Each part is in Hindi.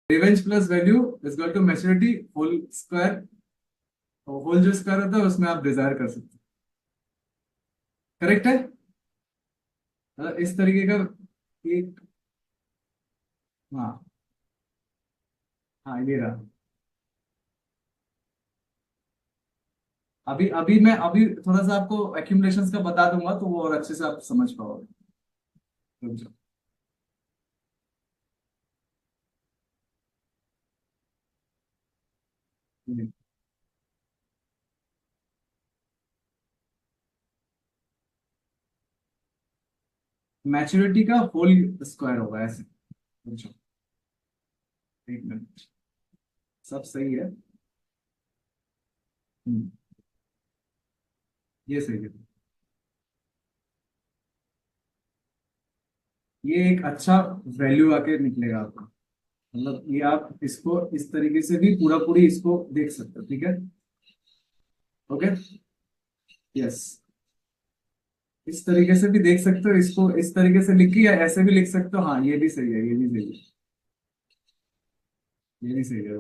Revenge plus value is equal to maturity whole square. Whole जो स्क्वायर होता है उसमें आप डिजायर कर सकते हैं। करेक्ट है। इस तरीके का एक। हाँ। हाँ ये रहा। अभी अभी मैं अभी थोड़ा सा आपको एक्यूमुलेशंस का बता दूंगा तो वो और अच्छे से आप समझ पाओगे। रुक जाओ। मैच्योरिटी का होल स्क्वायर होगा ऐसे। रुक जाओ, एक मिनट। सब सही है। हम्म, ये सही है। ये एक अच्छा वैल्यू आके निकलेगा आपका। मतलब ये आप इसको इस तरीके से भी पूरा पूरी इसको देख सकते हो। ठीक है। ओके। यस। इस तरीके से भी देख सकते हो इसको, इस तरीके से लिख के, या ऐसे भी लिख सकते हो। हाँ ये भी सही है, ये भी सही है। ये भी सही है।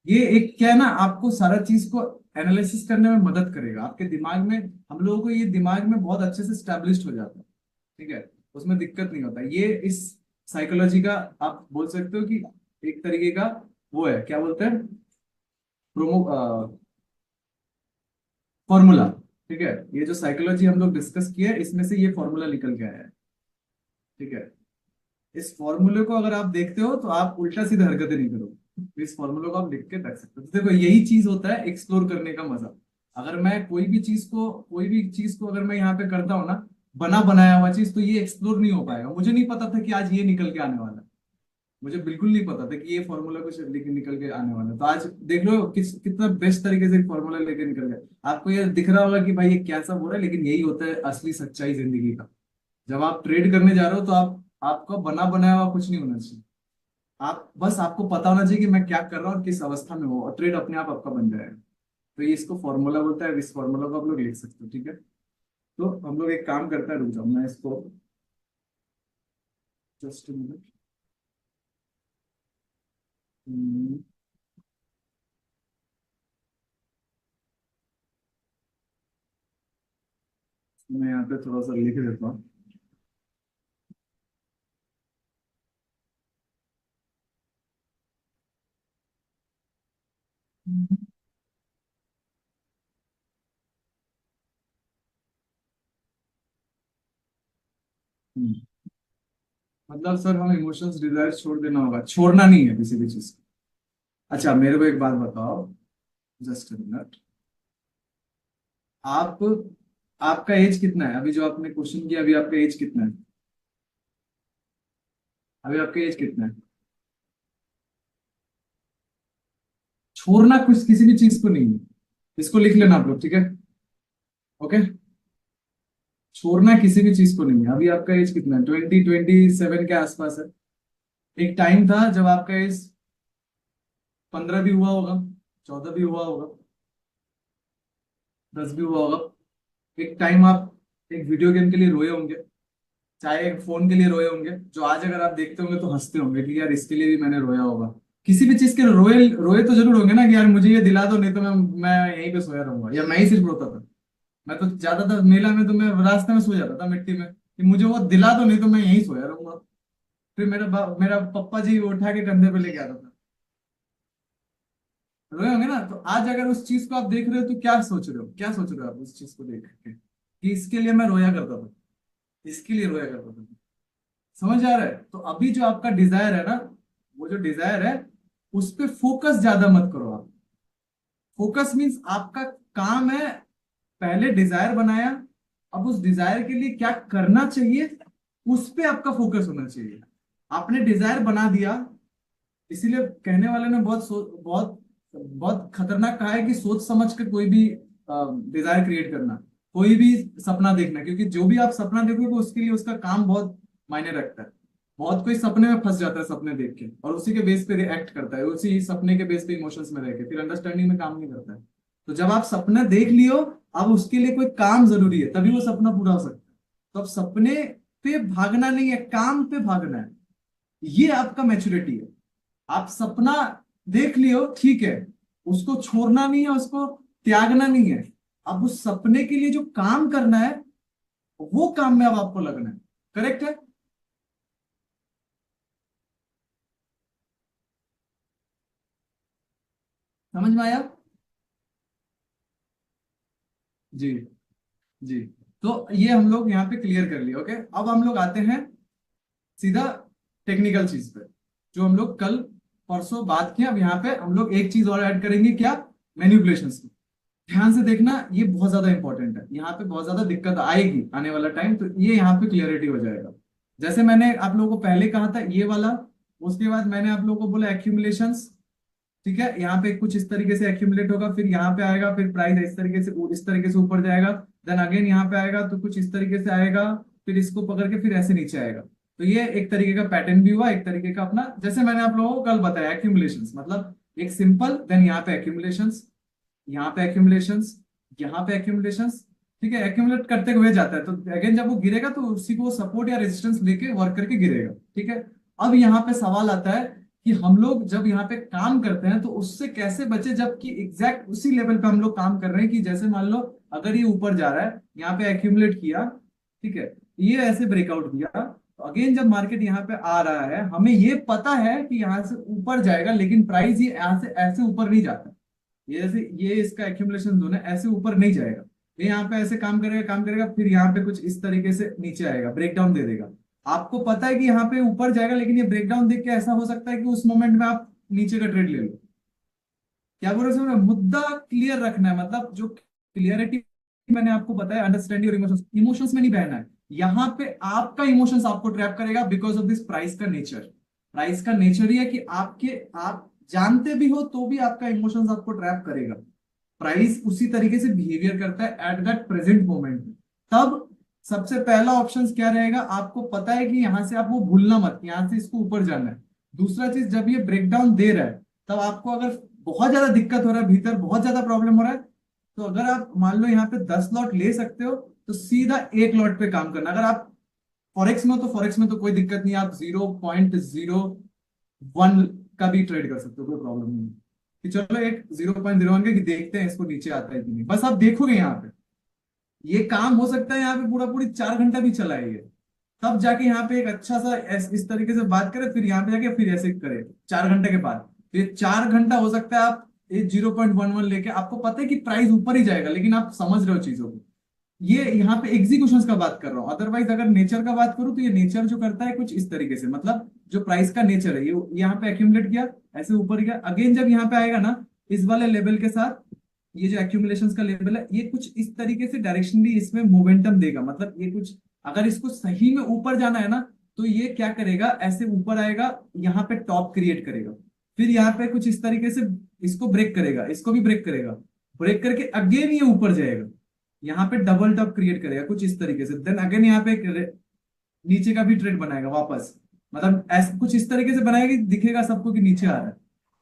ये एक क्या है ना, आपको सारा चीज को एनालिसिस करने में मदद करेगा। आपके दिमाग में, हम लोगों को ये दिमाग में बहुत अच्छे से स्टैब्लिश्ड हो जाता है। ठीक है। उसमें दिक्कत नहीं होता ये। इस साइकोलॉजी का आप बोल सकते हो कि एक तरीके का वो है, क्या बोलते हैं, प्रोमो फॉर्मूला। ठीक है। ये जो साइकोलॉजी हम लोग डिस्कस किया है इसमें से ये फॉर्मूला निकल के आया है। ठीक है। इस फॉर्मूले को अगर आप देखते हो तो आप उल्टा सीधा हरकतें नहीं करोगे। इस फॉर्मूले को आप लिख के रख सकते हो। तो देखो यही चीज होता है एक्सप्लोर करने का मजा। अगर मैं कोई भी चीज को अगर मैं यहाँ पे करता हूँ ना, बना बनाया हुआ चीज, तो ये एक्सप्लोर नहीं हो पाएगा। मुझे नहीं पता था कि आज ये निकल के आने वाला है। मुझे बिल्कुल नहीं पता था कि ये फॉर्मूला कुछ लेके निकल के आने वाला है। तो आज देख लो कितना बेस्ट तरीके से फॉर्मूला लेके निकल गया। आपको ये दिख रहा होगा कि भाई ये कैसा बोल रहा है, लेकिन यही होता है असली सच्चाई जिंदगी का। जब आप ट्रेड करने जा रहे हो तो आप आपका बना बनाया हुआ कुछ नहीं होना चाहिए। आप बस आपको पता होना चाहिए कि मैं क्या कर रहा हूँ और किस अवस्था में हूँ, और ट्रेड अपने आप आपका बन जाएगा। तो ये इसको फॉर्मूला बोलता है। इस फॉर्मूला को आप लोग लिख सकते हो। ठीक है। तो हम लोग एक काम करते हैं, रुक जाओ मैं इसको जस्ट मिनट। मैं यहाँ पे थोड़ा सा लिख देता हूँ। हम्म, मतलब सर हम इमोशंस डिजायर छोड़ देना होगा, छोड़ना नहीं है किसी भी चीज को। अच्छा मेरे को एक बात बताओ, जस्ट मिनट। आप आपका एज कितना है? अभी जो आपने क्वेश्चन किया, अभी आपका एज कितना है? अभी आपका एज कितना है? छोड़ना कुछ किसी भी चीज को नहीं है। इसको लिख लेना आप लोग। ठीक है। ओके। छोड़ना किसी भी चीज को नहीं है। अभी आपका एज कितना है? 2027 के आसपास है। एक टाइम था जब आपका एज 15 भी हुआ होगा, 14 भी हुआ होगा, 10 भी हुआ होगा। एक टाइम आप एक वीडियो गेम के लिए रोए होंगे, चाहे एक फोन के लिए रोए होंगे, जो आज अगर आप देखते होंगे तो हंसते होंगे कि यार इसके लिए भी मैंने रोया होगा। किसी भी चीज के रोए रोए तो जरूर होंगे ना, कि यार मुझे ये दिला दो, नहीं तो मैं यहीं पे सोया रहूंगा, या मैं ही सिर्फ रोता था। मैं तो जाता था मेला में तो मैं रास्ते में सो जाता था मिट्टी में, कि मुझे वो दिला दो, नहीं तो मैं यहीं सोया रहूंगा। फिर मेरा पप्पा जी उठा के कंधे पे लेके आता था। रोए होंगे ना। तो आज अगर उस चीज को आप देख रहे हो तो क्या सोच रहे हो, क्या सोच रहे हो आप उस चीज को देख के, कि इसके लिए मैं रोया करता था, इसके लिए रोया करता था। समझ आ रहा है? तो अभी जो आपका डिजायर है ना, वो जो डिजायर है, उस पे फोकस ज्यादा मत करो आप। फोकस मीन्स आपका काम है, पहले डिजायर बनाया, अब उस डिजायर के लिए क्या करना चाहिए, उस पे आपका फोकस होना चाहिए। आपने डिजायर बना दिया, इसीलिए कहने वाले ने बहुत बहुत खतरनाक कहा है कि सोच समझ कर कोई भी डिजायर क्रिएट करना, कोई भी सपना देखना, क्योंकि जो भी आप सपना देखोगे उसके लिए उसका काम बहुत मायने रखता है। बहुत कोई सपने में फंस जाता है सपने देख के, और उसी के बेस पे रिएक्ट करता है, उसी सपने के बेस पे इमोशंस में रह के फिर अंडरस्टैंडिंग में काम नहीं करता है। तो जब आप सपना देख लियो, अब उसके लिए कोई काम जरूरी है, तभी वो सपना पूरा हो सकता है। तो अब सपने पे भागना नहीं है, काम पे भागना है। ये आपका मैच्योरिटी है। आप सपना देख लियो, ठीक है, उसको छोड़ना नहीं है, उसको त्यागना नहीं है। अब उस सपने के लिए जो काम करना है, वो काम में अब आपको लगना है। करेक्ट है? समझ में आया? जी। जी। तो ये हम लोग यहाँ पे क्लियर कर लिए। ओके, अब हम लोग आते हैं सीधा टेक्निकल चीज पे, जो हम लोग कल परसों बात किया। अब यहाँ पे हम लोग एक चीज और ऐड करेंगे, क्या? मैनिपुलेशंस की। ध्यान से देखना, ये बहुत ज्यादा इंपॉर्टेंट है। यहाँ पे बहुत ज्यादा दिक्कत आएगी आने वाला टाइम, तो ये यहाँ पे क्लियरिटी हो जाएगा। जैसे मैंने आप लोगों को पहले कहा था ये वाला, उसके बाद मैंने आप लोगों को बोला एक्यूमुलेशंस। ठीक है, यहाँ पे कुछ इस तरीके से एक्यूमुलेट होगा, फिर यहाँ पे आएगा, फिर प्राइस इस तरीके से ऊपर जाएगा। देन अगेन यहाँ पे आएगा तो कुछ इस तरीके से आएगा, फिर इसको पकड़ के फिर ऐसे नीचे आएगा। तो ये एक तरीके का पैटर्न भी हुआ, एक तरीके का अपना, जैसे मैंने आप लोगों को कल बताया एक्यूमुलेशंस मतलब एक सिंपल, देन यहाँ पे एक्यूमुलेशंस, यहाँ पे एक्यूमुलेशंस, यहाँ पे एक्यूमुलेशंस। ठीक है, एक्यूमुलेट करते हुए जाता है, तो अगेन जब वो गिरेगा तो उसी को सपोर्ट या रेजिस्टेंस लेके वर्क करके गिरेगा। ठीक है। अब यहाँ पे सवाल आता है कि हम लोग जब यहाँ पे काम करते हैं तो उससे कैसे बचे, जबकि एग्जैक्ट उसी लेवल पे हम लोग काम कर रहे हैं। कि जैसे मान लो अगर ये ऊपर जा रहा है, यहाँ पे एक्यूमुलेट किया, ठीक है, ये ऐसे ब्रेकआउट दिया, तो अगेन जब मार्केट यहाँ पे आ रहा है, हमें ये पता है कि यहाँ से ऊपर जाएगा, लेकिन प्राइस ये यहाँ से ऐसे ऊपर नहीं जाता। ये जैसे ये इसका एक्यूमुलेशन जोन है, ऐसे ऊपर नहीं जाएगा। ये यहाँ पे ऐसे काम करेगा, फिर यहाँ पे कुछ इस तरीके से नीचे आएगा, ब्रेकडाउन दे देगा। आपको पता है कि यहाँ पे ऊपर जाएगा, लेकिन ये ब्रेकडाउन देख के ऐसा हो सकता है कि उस मोमेंट में आप नीचे का ट्रेड ले लो। क्या बोल रहे हो? मुद्दा क्लियर रखना है, मतलब जो क्लियरिटी मैंने आपको बताया, अंडरस्टैंड योर इमोशंस। इमोशंस में नहीं बहना है। यहाँ पे आपका इमोशंस आपको ट्रैप करेगा बिकॉज ऑफ दिस प्राइस का नेचर। प्राइस का नेचर ही है कि आप जानते भी हो तो भी आपका इमोशंस आपको ट्रैप करेगा। प्राइस उसी तरीके से बिहेवियर करता है एट दैट प्रेजेंट मोमेंट में। तब सबसे पहला ऑप्शन क्या रहेगा? आपको पता है कि यहां से आप वो भूलना मत, यहां से इसको ऊपर जाना है। दूसरा चीज, जब ये ब्रेकडाउन दे रहा है, तब आपको अगर बहुत ज्यादा दिक्कत हो रहा है, भीतर बहुत ज्यादा प्रॉब्लम हो रहा है, तो अगर आप मान लो यहाँ पे 10 लॉट ले सकते हो, तो सीधा एक लॉट पे काम करना। अगर आप फॉरेक्स में हो तो फॉरेक्स में तो कोई दिक्कत नहीं, आप 0.01 का भी ट्रेड कर सकते हो, कोई प्रॉब्लम नहीं है। कि चलो एक 0.01 के कि देखते हैं इसको नीचे आता है कि नहीं, बस आप देखोगे यहाँ पे। ये काम हो सकता है यहाँ पे पूरा पूरी 4 घंटा भी चला है ये, तब जाके यहाँ पे एक अच्छा सा इस तरीके से बात करे, फिर यहाँ पे जाके फिर ऐसे करे 4 घंटे के बाद। तो ये 4 घंटा हो सकता है आप ये 0.11 लेके, आपको पता है कि प्राइस ऊपर ही जाएगा, लेकिन आप समझ रहे हो चीजों को। ये यहाँ पे एग्जीक्यूशंस का बात कर रहा हूँ। अदरवाइज अगर नेचर का बात करूँ तो ये नेचर जो करता है कुछ इस तरीके से, मतलब जो प्राइस का नेचर है, ये यहाँ पे एक्यूमुलेट किया, ऐसे ऊपर गया, अगेन जब यहाँ पे आएगा ना इस वाले लेवल के साथ, ये जो एक्यूमुलेशन का लेवल है, ये कुछ इस तरीके से डायरेक्शनली इसमें मोमेंटम देगा। मतलब ये कुछ, अगर इसको सही में ऊपर जाना है ना, तो ये क्या करेगा, ऐसे ऊपर आएगा, यहाँ पे टॉप क्रिएट करेगा, फिर यहाँ पे कुछ इस तरीके से इसको ब्रेक करेगा, इसको भी ब्रेक करेगा, ब्रेक करके अगेन ये ऊपर जाएगा, यहाँ पे डबल टॉप क्रिएट करेगा कुछ इस तरीके से, देन अगेन यहाँ पे एक नीचे का भी ट्रेड बनाएगा वापस। मतलब ऐसे कुछ इस तरीके से बनाएगा कि दिखेगा सबको कि नीचे आ रहा है।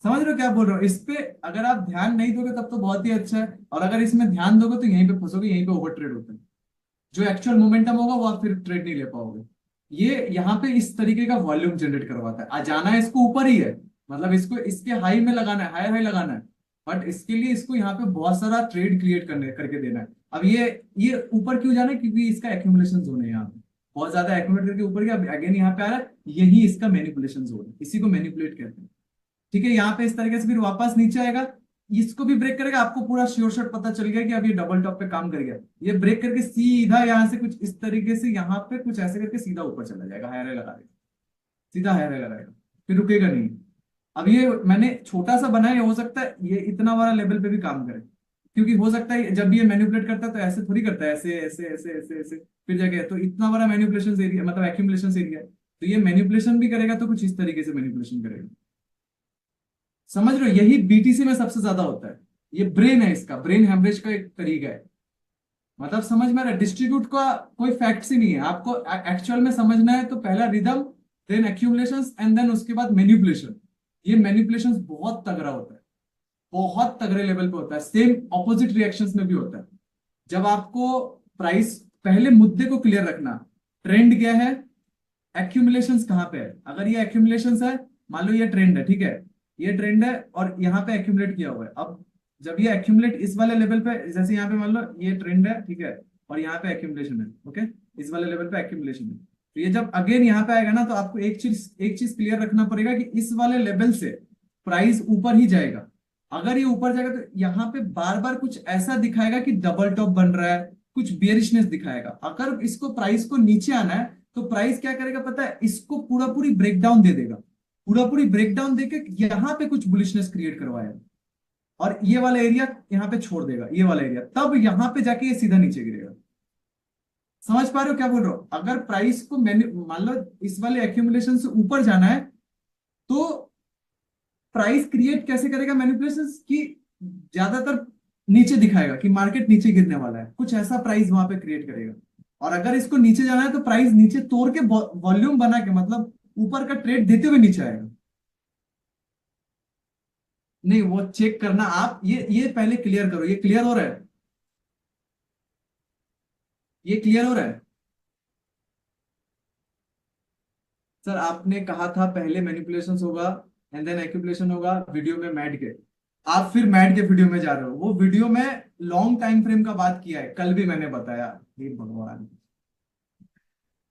समझ रहे हो क्या बोल रहे हो? इस पे अगर आप ध्यान नहीं दोगे तब तो बहुत ही अच्छा है, और अगर इसमें ध्यान दोगे तो यहीं पे फंसोगे, यहीं पे ओवर ट्रेड होता है। जो एक्चुअल मोमेंटम होगा वो आप फिर ट्रेड नहीं ले पाओगे। ये यहाँ पे इस तरीके का वॉल्यूम जनरेट करवाता है। आ जाना है इसको ऊपर ही है, मतलब इसको इसके हाई में लगाना है, हाई हाई लगाना है, बट इसके लिए इसको यहाँ पे बहुत सारा ट्रेड क्रिएट करने करके देना है। अब ये ऊपर क्यों जाना है? क्योंकि इसका एक्यूमुलेशन जोन है यहाँ पे, बहुत ज्यादा एक्यूमुलेट करके ऊपर गया, अगेन यहाँ पे आ रहा है, यही इसका मैनिपुलेशन जोन है, इसी को मैनिपुलेट कहते हैं। ठीक है, यहाँ पे इस तरीके से फिर वापस नीचे आएगा, इसको भी ब्रेक करेगा, आपको पूरा श्योर शॉट पता चल गया कि अब ये डबल टॉप पे काम कर गया। ये ब्रेक करके सीधा यहाँ से कुछ इस तरीके से यहाँ पे कुछ ऐसे करके सीधा ऊपर चला जाएगा, हायर लगा देगा, सीधा हायर लगाएगा, फिर रुकेगा नहीं। अब ये मैंने छोटा सा बनाया, हो सकता है ये इतना बड़ा लेवल पे भी काम करे, क्योंकि हो सकता है जब भी ये मैनिपुलेट करता है तो ऐसे थोड़ी करता है, ऐसे ऐसे ऐसे ऐसे ऐसे, फिर जाके तो इतना बड़ा मैनिपुलेशन एरिया, मतलब एक्यूमुलेशन एरिया है, तो ये मैनिपुलेशन भी करेगा तो कुछ इस तरीके से मैनिपुलेशन करेगा। समझ रहे हो? यही बीटीसी में सबसे ज्यादा होता है। ये ब्रेन है, इसका ब्रेन हेमरेज का एक तरीका है। मतलब समझ में आ रहा है? डिस्ट्रीब्यूट का कोई फैक्ट्स ही नहीं है, आपको एक्चुअल में समझना है तो पहला rhythm, then accumulation, and then उसके बाद मैनिपुलेशन। ये मैनिपुलेशन बहुत तगड़ा होता है, बहुत तगड़े लेवल पे होता है। सेम ऑपोजिट रिएक्शंस में भी होता है। जब आपको प्राइस, पहले मुद्दे को क्लियर रखना, ट्रेंड क्या है, एक्यूमुलेशंस कहाँ पे है? अगर ये एक्यूमुलेशंस है, मान लो ये ट्रेंड है, ठीक है, ये ट्रेंड है और यहाँ पे एक्यूमुलेट किया हुआ है। अब जब ये एक्यूमुलेट इस वाले लेवल पे, जैसे यहाँ पे मान लो ये ट्रेंड है, ठीक है, और यहाँ पे एक्यूमुलेशन है, ओके, इस वाले लेवल पे एक्यूमुलेशन है, तो ये जब अगेन यहाँ पे आएगा ना, तो आपको एक चीज क्लियर रखना पड़ेगा कि इस वाले लेवल से प्राइस ऊपर ही जाएगा। अगर ये ऊपर जाएगा तो यहाँ पे बार बार कुछ ऐसा दिखाएगा कि डबल टॉप बन रहा है, कुछ बियरिशनेस दिखाएगा। अगर इसको प्राइस को नीचे आना है तो प्राइस क्या करेगा पता है? इसको पूरा पूरी ब्रेकडाउन दे देगा, पूरा पूरी ब्रेकडाउन देके यहाँ पे कुछ बुलिशनेस क्रिएट करवाएगा और ये वाला एरिया यहाँ पे छोड़ देगा, ये वाला एरिया, तब यहाँ पे जाके ये सीधा नीचे गिरेगा। समझ पा रहे हो क्या बोल रहा हूं? अगर प्राइस को मान लो इस वाले एक्यूमुलेशन से ऊपर जाना है, तो प्राइस क्रिएट कैसे करेगा मैनिपुलेशन की? ज्यादातर नीचे दिखाएगा कि मार्केट नीचे गिरने वाला है, कुछ ऐसा प्राइस वहां पे क्रिएट करेगा। और अगर इसको नीचे जाना है तो प्राइस नीचे तोड़ के वॉल्यूम बना के, मतलब ऊपर का ट्रेड देते हुए नीचे आएगा। नहीं, वो चेक करना आप, ये पहले क्लियर करो। ये क्लियर हो रहा है? ये क्लियर हो रहा है? सर आपने कहा था पहले मैनिपुलेशन होगा एंड देन एक्यूमुलेशन होगा वीडियो में मैड के। आप फिर मैड के वीडियो में जा रहे हो। वो वीडियो में लॉन्ग टाइम फ्रेम का बात किया है, कल भी मैंने बताया। हे भगवान,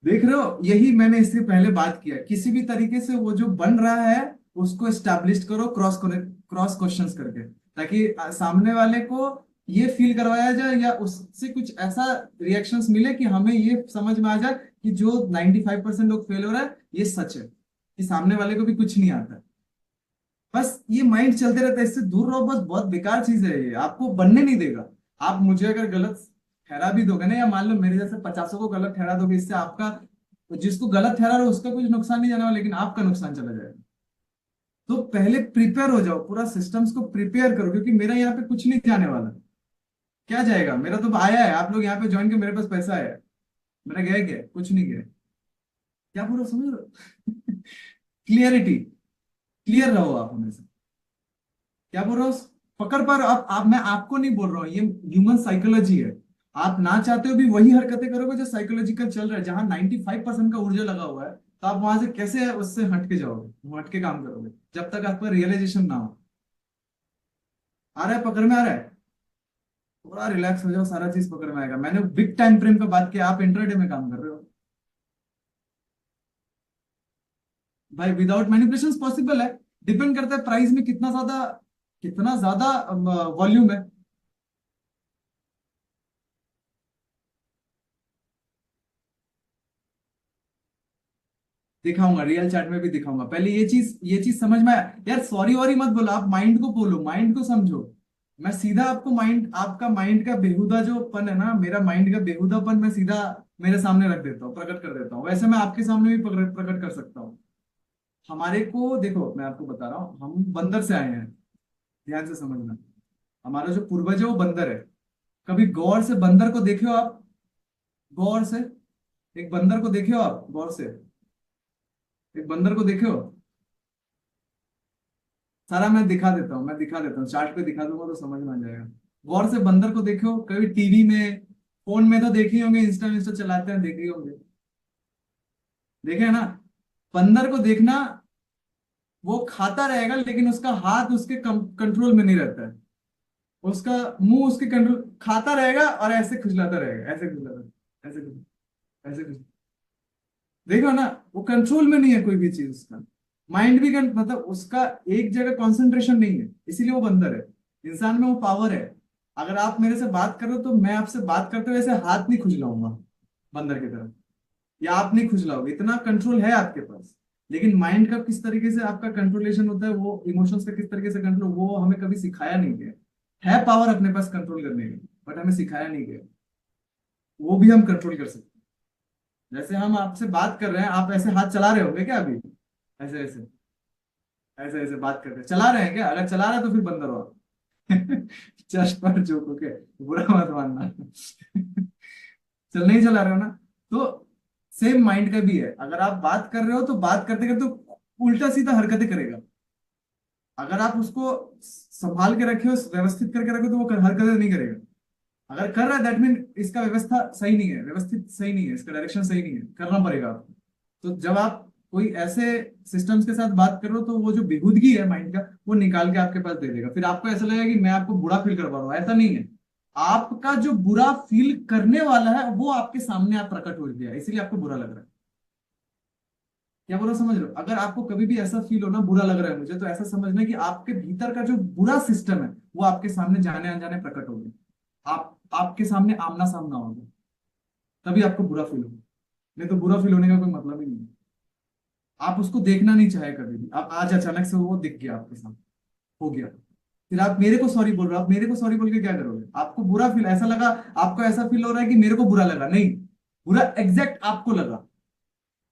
देख रहे हो, यही मैंने इससे पहले बात किया। किसी भी तरीके से वो जो बन रहा है उसको एस्टैब्लिश करो, क्रॉस क्वेश्चंस करके, ताकि सामने वाले को ये फील करवाया जाए या उससे कुछ ऐसा रिएक्शंस मिले कि हमें ये समझ में आ जाए कि जो 95% लोग फेल हो रहा है ये सच है, कि सामने वाले को भी कुछ नहीं आता है। बस ये माइंड चलते रहता है, इससे दूर रहो बस। बहुत बेकार चीज है ये, आपको बनने नहीं देगा। आप मुझे अगर गलत ठहरा भी दोगे ना, या मान लो मेरे जैसे 50 को गलत ठहरा दोगे, इससे आपका, जिसको गलत ठहरा रहे हो उसका कुछ नुकसान नहीं जाने वाला, लेकिन आपका नुकसान चला जाएगा। तो पहले प्रिपेयर हो जाओ, पूरा सिस्टम्स को प्रिपेयर करो, क्योंकि मेरा यहाँ पे कुछ नहीं जाने वाला। क्या जाएगा? मेरा तो आया है, आप लोग यहाँ पे ज्वाइन के, मेरे पास पैसा है, मेरा गया क्या? कुछ नहीं गया। क्या पूरा समझ रहे हो? क्लियरिटी, क्लियर रहो आप हमेशा। क्या बोल रहा हूँ? पकड़ पा रहे हो आप? मैं आपको नहीं बोल रहा हूँ, ये ह्यूमन साइकोलॉजी है। आप ना चाहते हो भी वही हरकतें करोगे जो साइकोलॉजिकल चल रहा है। जहां 95% का ऊर्जा लगा हुआ है, तो आप वहां से कैसे उससे हट के जाओगे? वो हट के काम करोगे जब तक आपका रियलाइजेशन ना हो। आ रहा है? पकड़ में आ रहा है? थोड़ा रिलैक्स हो जाओ, सारा चीज पकड़ में आएगा। मैंने बिग टाइम फ्रेम का बात किया, आप इंट्राडे में काम कर रहे हो। भाई विदाउट मैनिपुलेशन पॉसिबल है। डिपेंड करता है प्राइस में कितना ज्यादा वॉल्यूम है। दिखाऊंगा, रियल चैट में भी दिखाऊंगा। पहले ये चीज समझ में आया यार। सॉरी वॉरी मत बोलो, आप माइंड को बोलो, माइंड को समझो। मैं सीधा आपको माइंड, आपका माइंड का बेहुदा जो पन है ना, मेरा माइंड का बेहुदापन मैं सीधा मेरे सामने रख देता हूँ, प्रकट कर देता हूँ। वैसे मैं आपके सामने भी प्रकट कर सकता हूँ। हमारे को देखो, मैं आपको बता रहा हूँ, हम बंदर से आए हैं, ध्यान से समझना। हमारा जो पूर्वज है वो बंदर है। कभी गौर से बंदर को देखे हो आप? गौर से एक बंदर को देखे हो आप? गौर से एक बंदर को देखे हो? सारा मैं दिखा देता हूँ, चार्ट पे दिखा दूंगा तो समझ में आ जाएगा। गौर से बंदर को देखो कभी टीवी में, फोन में तो देखे ही होंगे, इंस्टा इंस्टा चलाते हैं, देखे ही होंगे, देखे है ना? बंदर को देखना, वो खाता रहेगा लेकिन उसका हाथ उसके कंट्रोल में नहीं रहता है। उसका मुंह उसके कंट्रोल, खाता रहेगा और ऐसे खुजलाता रहेगा, ऐसे खुजलाता, ऐसे खुजलाता। देखो ना, वो कंट्रोल में नहीं है कोई भी चीज उसका। माइंड भी मतलब उसका एक जगह कंसंट्रेशन नहीं है, इसीलिए वो बंदर है। इंसान में वो पावर है। अगर आप मेरे से बात कर रहे हो तो मैं आपसे बात करते हुए ऐसे हाथ नहीं खुजलाऊंगा बंदर की तरह, या आप नहीं खुजलाओगे। इतना कंट्रोल है आपके पास। लेकिन माइंड का किस तरीके से आपका कंट्रोलेशन होता है, वो इमोशंस का किस तरीके से कंट्रोल, वो हमें कभी सिखाया नहीं गया। है पावर अपने पास कंट्रोल करने की, बट हमें सिखाया नहीं गया। वो भी हम कंट्रोल कर सकते हैं। जैसे हम आपसे बात कर रहे हैं, आप ऐसे हाथ चला रहे होंगे क्या अभी? ऐसे ऐसे ऐसे ऐसे बात करते चला रहे हैं क्या? अगर चला रहे हैं तो फिर बंदर हो आप। जस्ट पर जोक, ओके, बुरा मत मानना। चल नहीं चला रहे हो ना? तो सेम माइंड का भी है। अगर आप बात कर रहे हो तो बात करते करते उल्टा सीधा हरकतें करेगा। अगर आप उसको संभाल के रखे हो, व्यवस्थित करके रखो, तो वो हरकतें नहीं करेगा। अगर कर रहा है दैट मीन इसका व्यवस्था सही नहीं है, व्यवस्थित सही नहीं है, इसका डायरेक्शन सही नहीं है, करना पड़ेगा आपको। तो जब आप कोई ऐसे सिस्टम्स के साथ बात कर रहे हो तो वो जो बेहूदगी है माइंड का वो निकाल के आपके पास दे देगा, फिर आपको ऐसा लगेगा कि मैं आपको बुरा फील करवा रहा हूँ। ऐसा नहीं है, आपका जो बुरा फील करने वाला है वो आपके सामने आप प्रकट हो गया, इसीलिए आपको बुरा लग रहा है। क्या बुरा समझ रहे हो? अगर आपको कभी भी ऐसा फील हो ना बुरा लग रहा है मुझे, तो ऐसा समझना कि आपके भीतर का जो बुरा सिस्टम है वो आपके सामने जाने अनजाने प्रकट हो गया, आप आपके सामने आमना सामना हो गया, तभी आपको बुरा फील हो। नहीं तो बुरा फील होने का कोई मतलब ही नहीं है। आप उसको देखना नहीं चाहे कभी भी, आप आज अचानक से वो दिख गया आपके सामने, हो गया, फिर आप मेरे को सॉरी बोल रहे हो, आप मेरे को सॉरी बोल के क्या करोगे? आपको बुरा फील ऐसा लगा, आपको ऐसा फील हो रहा है कि मेरे को बुरा लगा, नहीं, बुरा एग्जैक्ट आपको लगा।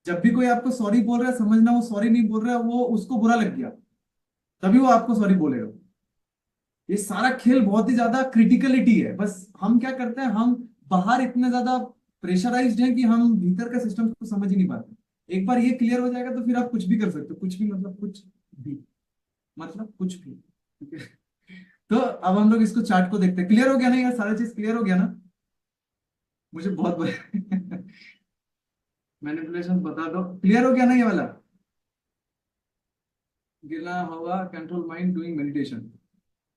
जब भी कोई आपको सॉरी बोल रहा है समझना वो सॉरी नहीं बोल रहा है, वो उसको बुरा लग गया, तभी वो आपको सॉरी बोलेगा। ये सारा खेल बहुत ही ज्यादा क्रिटिकलिटी है, बस हम क्या करते हैं, हम बाहर इतने ज्यादा प्रेशराइज्ड हैं कि हम भीतर का सिस्टम को समझ ही नहीं पाते। एक बार ये क्लियर हो जाएगा तो फिर आप कुछ भी कर सकते हो, कुछ भी मतलब कुछ भी, मतलब कुछ भी, ठीक है। तो अब हम लोग इसको चार्ट को देखते हैं, क्लियर हो गया ना? यार सारा चीज क्लियर हो गया ना? मुझे बहुत मैनिपुलेशन बता दो, क्लियर हो गया ना ये वाला? गिरना होगा control mind doing meditation.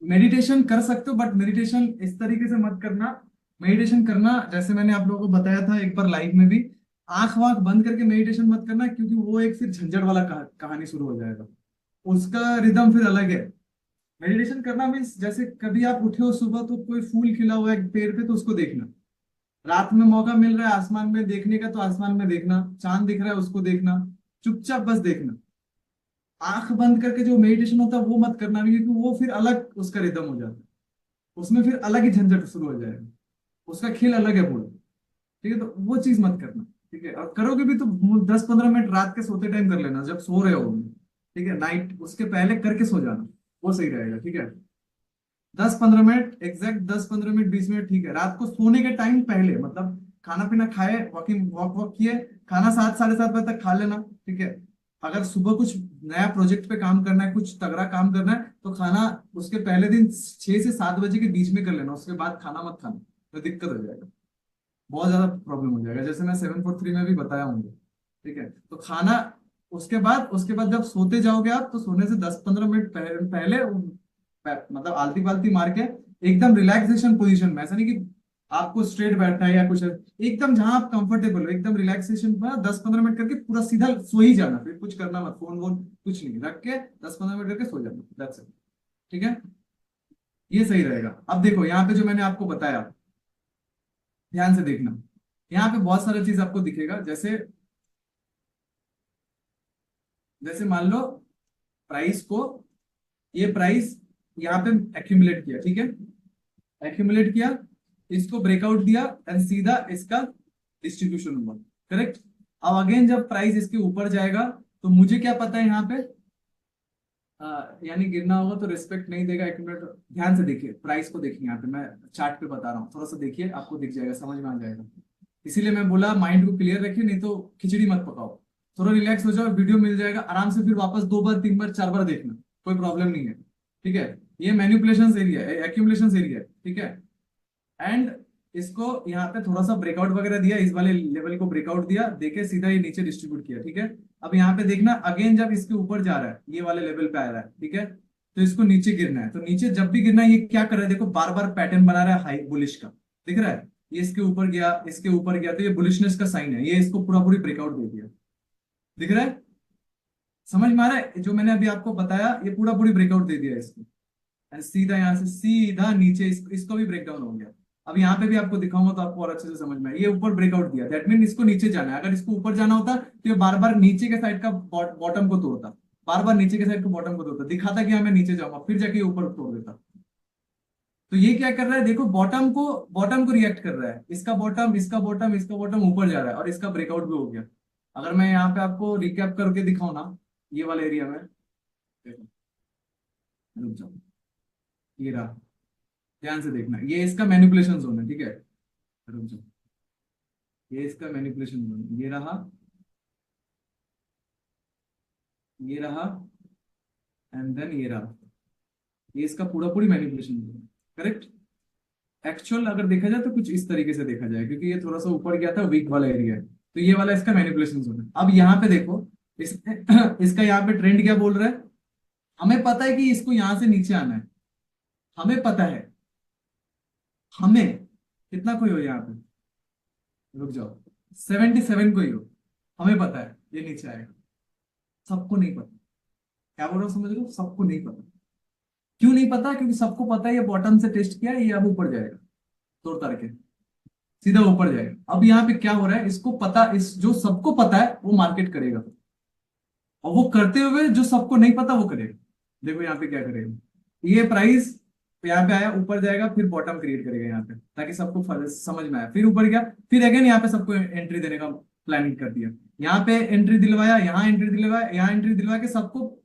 Meditation कर सकते हो बट मेडिटेशन इस तरीके से मत करना। मेडिटेशन करना जैसे मैंने आप लोगों को बताया था एक बार लाइव में भी, आंख वाँख बंद करके मेडिटेशन मत करना, क्योंकि वो एक फिर झंझट वाला कहानी शुरू हो जाएगा, उसका रिदम फिर अलग है। मेडिटेशन करना मीन्स जैसे कभी आप उठे हो सुबह तो कोई फूल खिला हुआ है पेड़ पे तो उसको देखना, रात में मौका मिल रहा है आसमान में देखने का तो आसमान में देखना, चांद दिख रहा है उसको देखना, चुपचाप बस देखना। आंख बंद करके जो मेडिटेशन होता है वो मत करना भी, क्योंकि वो फिर अलग उसका रिदम हो जाता है, उसमें फिर अलग ही झंझट शुरू हो जाएगा, उसका खेल अलग है पूरा। ठीक है, तो वो चीज मत करना। ठीक है, और करोगे भी तो 10-15 मिनट रात के सोते टाइम कर लेना, जब सो रहे हो। ठीक है, नाइट उसके पहले करके सो जाना, वो सही रहेगा। ठीक है, 10-15 मिनट एग्जैक्ट, 10-15 मिनट 20 मिनट, ठीक है, रात को सोने के टाइम पहले, मतलब खाना पीना खाए, वॉकिंग वॉक वॉक किए, खाना 7-7:30 बजे तक खा लेना। ठीक है, अगर सुबह कुछ नया प्रोजेक्ट पे काम करना है, कुछ तगड़ा काम करना है, तो खाना उसके पहले दिन 6 से 7 बजे के बीच में कर लेना, उसके बाद खाना मत खाना, तो दिक्कत हो जाएगा, बहुत ज्यादा प्रॉब्लम हो जाएगा, जैसे मैं 7-4-3 में भी बताया हूँ। ठीक है, तो खाना उसके बाद जब सोते जाओगे आप, तो सोने से 10-15 मिनट पहले मतलब आलती पालती मार के एकदम रिलैक्सेशन पोजीशन में, ऐसा नहीं कि आपको स्ट्रेट बैठना है या कुछ है, एकदम जहां आप कंफर्टेबल हो एकदम रिलैक्सेशन में 10-15 मिनट करके पूरा सीधा सो ही जाना, फिर कुछ करना मत, फोन वोन कुछ नहीं रख के 10-15 मिनट करके सो जाना, दैट्स इट। ठीक है, ये सही रहेगा। अब देखो यहाँ पे जो मैंने आपको बताया, ध्यान से देखना, यहाँ पे बहुत सारा चीज आपको दिखेगा, जैसे जैसे मान लो प्राइस को, ये प्राइस यहाँ पे एक्यूमुलेट किया, ठीक है, एक्यूमुलेट किया, इसको ब्रेकआउट दिया एंड सीधा इसका डिस्ट्रीब्यूशन हुआ, करेक्ट। अब अगेन जब प्राइस इसके ऊपर जाएगा तो मुझे क्या पता है यहाँ पे, यानी गिरना होगा तो रिस्पेक्ट नहीं देगा, एक्यूमुलेट। ध्यान से देखिए, प्राइस को देखिए, यहाँ पे मैं चार्ट पे बता रहा हूँ, थोड़ा सा देखिए, आपको दिख जाएगा, समझ में आ जाएगा। इसीलिए मैं बोला माइंड को क्लियर रखिए, नहीं तो खिचड़ी मत पकाओ, थोड़ा रिलैक्स हो जाओ, वीडियो मिल जाएगा आराम से, फिर वापस 2 बार 3 बार 4 बार देखना, कोई प्रॉब्लम नहीं है। ठीक है, ये मैनिपुलेशन एरिया है, एक्यूमुलेशन एरिया है। ठीक है, एंड इसको यहाँ पे थोड़ा सा ब्रेकआउट वगैरह दिया, इस वाले लेवल को ब्रेकआउट दिया, देखे सीधा ये नीचे डिस्ट्रीब्यूट किया। ठीक है, अब यहाँ पे देखना अगेन जब इसके ऊपर जा रहा है, ये वाले लेवल पे आ रहा है, ठीक है, तो इसको नीचे गिरना है, तो नीचे जब भी गिरना है ये क्या कर रहा है, देखो बार बार पैटर्न बना रहा है हाई बुलिश का, दिख रहा है, ये इसके ऊपर गया, इसके ऊपर गया, तो ये बुलिशनेस का साइन है, ये इसको पूरा पूरी ब्रेकआउट दे दिया, दिख रहा है? समझ में आ रहा है जो मैंने अभी आपको बताया, ये पूरा पूरी ब्रेकआउट दे दिया इसको, and सीधा यहाँ से सीधा नीचे इसको भी ब्रेक डाउन हो गया। अब यहाँ पे भी आपको दिखाऊंगा तो आपको और अच्छे से समझ में आए, ये ऊपर ब्रेकआउट दिया, दैट मीन इसको नीचे जाना है, अगर इसको ऊपर जाना होता तो ये बार बार नीचे के साइड का बॉटम को तोड़ता, बार बार नीचे के साइड को बॉटम को तोड़ता, दिखाता कि हाँ मैं नीचे जाऊंगा, फिर जाके ऊपर तोड़ देता। तो ये क्या कर रहा है, देखो बॉटम को रिएक्ट कर रहा है, इसका बॉटम इसका बॉटम इसका बॉटम ऊपर जा रहा है और इसका ब्रेकआउट भी हो गया। अगर मैं यहाँ पे आपको रिकैप करके दिखाऊं ना, ये वाला एरिया में देखो, रुक जाओ, ये रहा, ध्यान से देखना, ये इसका मैनिपुलेशन जोन है, ठीक है, रुक जाओ, ये इसका मैनिपुलेशन जोन, ये रहा एंड देन ये रहा, ये इसका पूरा पूरी मैनिपुलेशन जोन है, करेक्ट। एक्चुअल अगर देखा जाए तो कुछ इस तरीके से देखा जाए, क्योंकि ये थोड़ा सा ऊपर गया था, वीक वाला एरिया है, तो ये वाला इसका मैनिपुलेशन जोन है। अब यहाँ पे देखो इस इसका यहाँ पे ट्रेंड क्या बोल रहा है। हमें पता है कि इसको यहां से नीचे आना है, हमें पता है, हमें कितना कोई हो यहाँ पे, रुक जाओ, 77 कोई हो, हमें पता है ये नीचे आएगा। सबको नहीं पता। क्या बोल रहा हूँ समझ रहे हो, सबको नहीं पता। क्यों नहीं पता, क्योंकि सबको पता है ये बॉटम से टेस्ट किया है, ये अब ऊपर जाएगा, तोड़ ताड़ के सीधा ऊपर जाएगा। अब यहाँ पे क्या हो रहा है, इसको पता, इस जो सबको पता है वो मार्केट करेगा, और वो करते हुए जो सबको नहीं पता वो करेगा। देखो यहाँ पे क्या करेगा, ये प्राइस यहाँ पे आया, ऊपर जाएगा, फिर बॉटम क्रिएट करेगा यहाँ पे, ताकि सबको समझ में आए, फिर ऊपर गया, फिर अगेन यहाँ पे सबको एंट्री देने का प्लानिंग कर दिया। यहाँ पे एंट्री दिलवाया, यहाँ एंट्री दिलवाया, यहाँ एंट्री दिलवा के सबको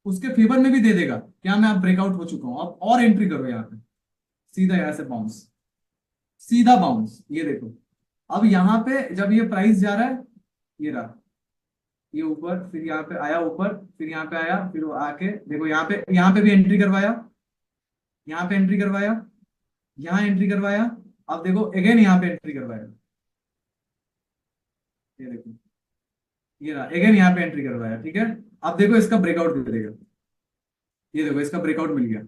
उसके फेवर में भी दे देगा, क्या मैं आप ब्रेकआउट हो चुका हूँ, अब और एंट्री करो यहाँ पे, सीधा यहाँ से बाउंस, सीधा बाउंस, ये देखो। अब यहाँ पे जब ये प्राइस जा रहा है, ये रहा, ये ऊपर, फिर यहाँ पे आया ऊपर, फिर यहाँ पे आया, फिर वो आके देखो यहाँ पे भी एंट्री करवाया, यहाँ पे एंट्री करवाया, यहाँ एंट्री करवाया, अब देखो अगेन यहाँ पे एंट्री करवाया, ये देखो, ये रहा, अगेन यहाँ पे एंट्री करवाया, ठीक है। अब देखो इसका ब्रेकआउट दे देगा, ये देखो इसका ब्रेकआउट मिल गया,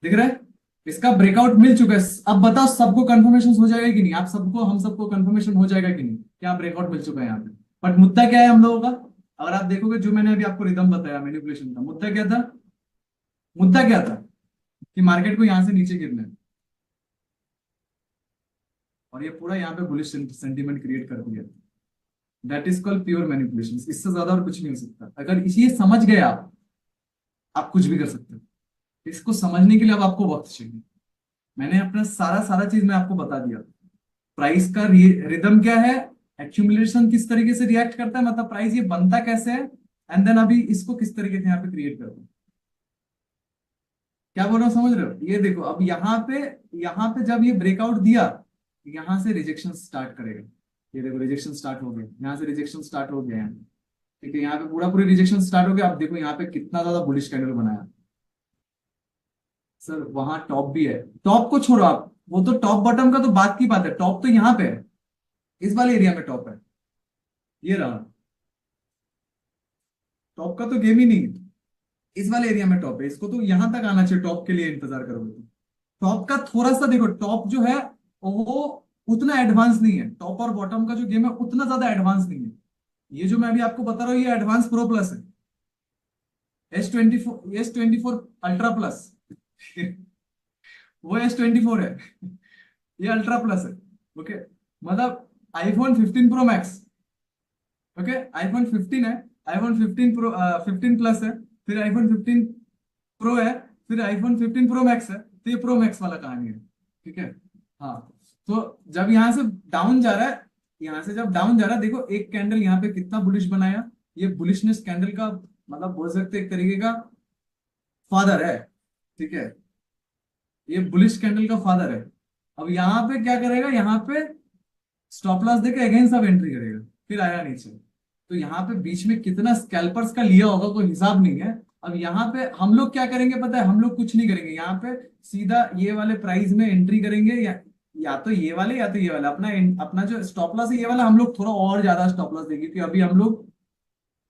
दिख रहा है, इसका ब्रेकआउट मिल चुका है। अब बताओ सबको कंफर्मेशन हो जाएगा कि नहीं, आप सबको, हम सबको कंफर्मेशन हो जाएगा कि नहीं, क्या ब्रेकआउट मिल चुका है यहाँ पे। बट मुद्दा क्या है हम लोगों का, अगर आप देखोगे जो मैंने अभी आपको रिदम बताया मैनिपुलेशन का, मुद्दा क्या था, मुद्दा क्या था कि मार्केट को यहां से नीचे गिरना है, और ये पूरा यहाँ पे बुलिश सेंटीमेंट क्रिएट कर दिया। That is called pure manipulation, इससे ज्यादा और कुछ नहीं हो सकता। अगर इसे समझ गए आप कुछ भी कर सकते हो। इसको समझने के लिए अब आपको वक्त चाहिए। मैंने अपना सारा सारा चीज मैं आपको बता दिया। प्राइस का रिदम क्या है, एक्यूमुलेशन किस तरीके से रिएक्ट करता है, मतलब प्राइस ये बनता कैसे है, एंड देन अभी इसको किस तरीके से यहाँ पे क्रिएट करता है। क्या बोल रहा हूँ समझ रहे हो, ये देखो अब यहाँ पे जब ये ब्रेकआउट दिया, यहाँ से रिजेक्शन स्टार्ट करेगा। ये देखो रिजेक्शन स्टार्ट हो गया, यहाँ से रिजेक्शन स्टार्ट हो गया है, ठीक है, यहाँ पे पूरा पूरी रिजेक्शन स्टार्ट हो गया। अब देखो यहाँ पे कितना ज्यादा बुलिश कैंडल बनाया। सर वहां टॉप भी है, टॉप को छोड़ो आप, वो तो टॉप बॉटम का तो बात की बात है, टॉप तो यहाँ पे है, इस वाले एरिया में टॉप है, ये रहा, टॉप का तो गेम ही नहीं है, इस वाले एरिया में टॉप है, इसको तो यहां तक आना चाहिए, टॉप के लिए इंतजार करोगे तो। टॉप का थोड़ा सा देखो, टॉप जो है वो उतना एडवांस नहीं है, टॉप और बॉटम का जो गेम है उतना ज्यादा एडवांस नहीं है। ये जो मैं अभी आपको बता रहा हूँ ये एडवांस प्रो प्लस है, S24 अल्ट्रा प्लस वो S24 है, ये अल्ट्रा प्लस है, ओके। मतलब iPhone 15 pro max, okay, iPhone 15 है, आईफोन 15 प्रो 15 प्लस है, फिर आईफोन 15 प्रो है, फिर आईफोन 15 प्रो मैक्स है, तो ये प्रो मैक्स वाला कहानी है, ठीक है। हाँ, तो जब यहाँ से डाउन जा रहा है, यहाँ से जब डाउन जा रहा है, देखो एक कैंडल यहाँ पे कितना बुलिश बनाया, ये बुलिशनेस कैंडल का मतलब बोल सकते हैं एक तरीके का फादर है, ठीक है, ये बुलिश कैंडल का फादर है। अब यहाँ पे क्या करेगा, यहाँ पे स्टॉप लॉस देके अगेन सब एंट्री करेगा, फिर आया नीचे, तो यहाँ पे बीच में कितना स्कैल्पर्स का लिया होगा कोई हिसाब नहीं है। अब यहाँ पे हम लोग क्या करेंगे पता है, हम लोग कुछ नहीं करेंगे, यहाँ पे सीधा ये वाले प्राइस में एंट्री करेंगे, या तो ये वाले या तो ये वाला, अपना अपना जो स्टॉप लॉस है ये वाला, हम लोग थोड़ा और ज्यादा स्टॉप लॉस देंगे, क्योंकि अभी हम लोग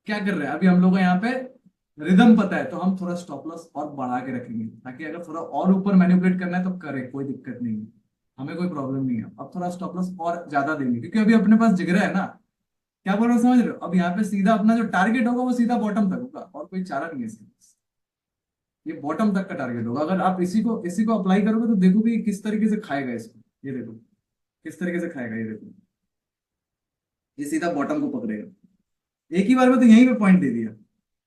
क्या कर रहे हैं, अभी हम लोग को यहाँ पे रिदम पता है, तो हम थोड़ा स्टॉप लॉस और बढ़ा के रखेंगे, ताकि अगर थोड़ा और ऊपर मैनिपुलेट करना है तो करे, कोई दिक्कत नहीं है, हमें कोई प्रॉब्लम नहीं है। अब थोड़ा स्टॉप लॉस और ज्यादा देंगे, क्योंकि अभी अपने पास जिगरा है ना। क्या बोल रहे हो समझ रहे हो, अब यहाँ पे सीधा अपना जो टारगेट होगा वो सीधा बॉटम तक होगा, और कोई चारा नहीं है इसके पास, ये बॉटम तक का टारगेट होगा। अगर आप इसी को अप्लाई करोगे तो देखोगे ये किस तरीके से खाएगा इसको, ये देखो किस तरीके से खाएगा, ये देखो, ये सीधा बॉटम को पकड़ेगा, एक ही बार में तो यहीं पे पॉइंट दे दिया,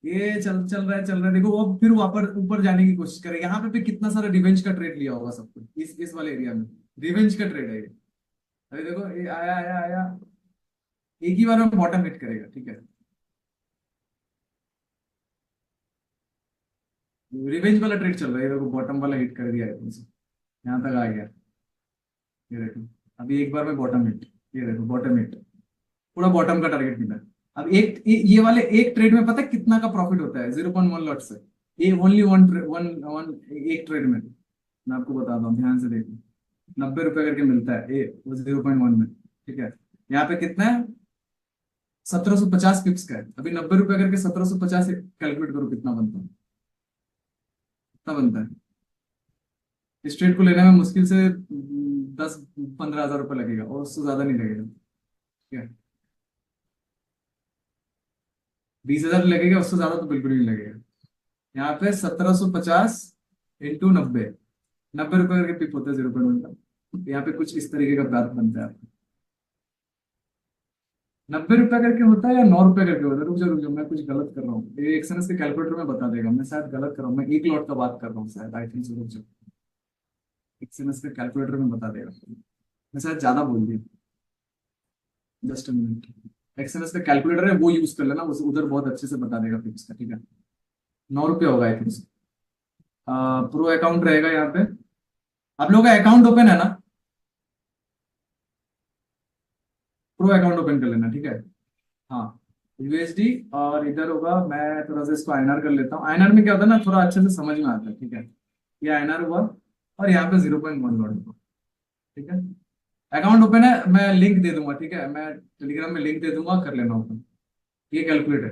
ये चल चल रहा है चल रहा है, देखो वो फिर वापस ऊपर जाने की कोशिश करे, यहाँ पे भी कितना सारा रिवेंज का ट्रेड लिया होगा सबको, इस वाले एरिया में रिवेंज का ट्रेड है ये। अरे देखो ये आया आया आया, एक ही बार में बॉटम हिट करेगा, ठीक है, रिवेंज वाला ट्रेड चल रहा है, ये देखो बॉटम वाला हिट कर दिया है तुमसे, यहाँ तक आ गया, ये देखो, अभी एक बार में बॉटम हिट, ये देखो बॉटम हिट, पूरा बॉटम का टारगेट मिला है। अब ये वाले एक ट्रेड में पता है कितना का प्रॉफिट होता है, 0.1 लॉट से, ये ओनली वन वन वन एक ट्रेड में, मैं आपको बताता हूँ ध्यान से देखो, 90 रुपए करके मिलता है वो 0.1 में, ठीक है। यहाँ पे कितना है, 1750 पिप्स का है। अभी 90 रुपए करके 1750 कैलकुलेट करो कितना बनता है, कितना बनता है। इस ट्रेड को लेने में मुश्किल से 10-15 हजार रुपये लगेगा, और उससे ज्यादा नहीं लगेगा। ठीक है, 20 हजार लगेगा, उससे ज्यादा तो बिल्कुल नहीं लगेगा। यहाँ पे 1750 × 90, 90 रुपए करके पिप होता है 0.1 का। यहाँ पे कुछ इस तरीके का ग्राफ बनता है। 90 रुपए करके होता है या 9 रुपए करके होता है? रुक जाओ, मैं कुछ गलत कर रहा हूँ, ये एक्सएनएस के कैलकुलेटर में बता देगा, मैं शायद गलत कर रहा हूँ, मैं एक लॉट का बात कर रहा हूँ शायद, आई थिंक। रुक जाओ, एक्सएनएस के कैलकुलेटर में बता देगा, मैं शायद ज्यादा बोल दिया। जस्ट अ मिनट, एक्सएनएस का कैलकुलेटर है वो यूज कर लेना, उधर बहुत अच्छे से बता देगा फिक्स का। ठीक है, 9 रुपये होगा आई थिंक। प्रो अकाउंट रहेगा यहाँ पे, आप लोगों का अकाउंट ओपन है ना? प्रो अकाउंट ओपन कर लेना, ठीक है। हाँ, यूएसडी, और इधर होगा, मैं थोड़ा सा इसको आईएनआर कर लेता हूँ। आईएनआर में क्या होता है ना, थोड़ा अच्छे से समझ में आता है। ठीक है, ये आईएनआर हुआ, और यहाँ पे 0.1 लॉट हुआ। ठीक है, अकाउंट ओपन है, मैं लिंक दे दूंगा, ठीक है, मैं टेलीग्राम में लिंक दे दूंगा, कर लेना ओपन। ये कैलकुलेट है,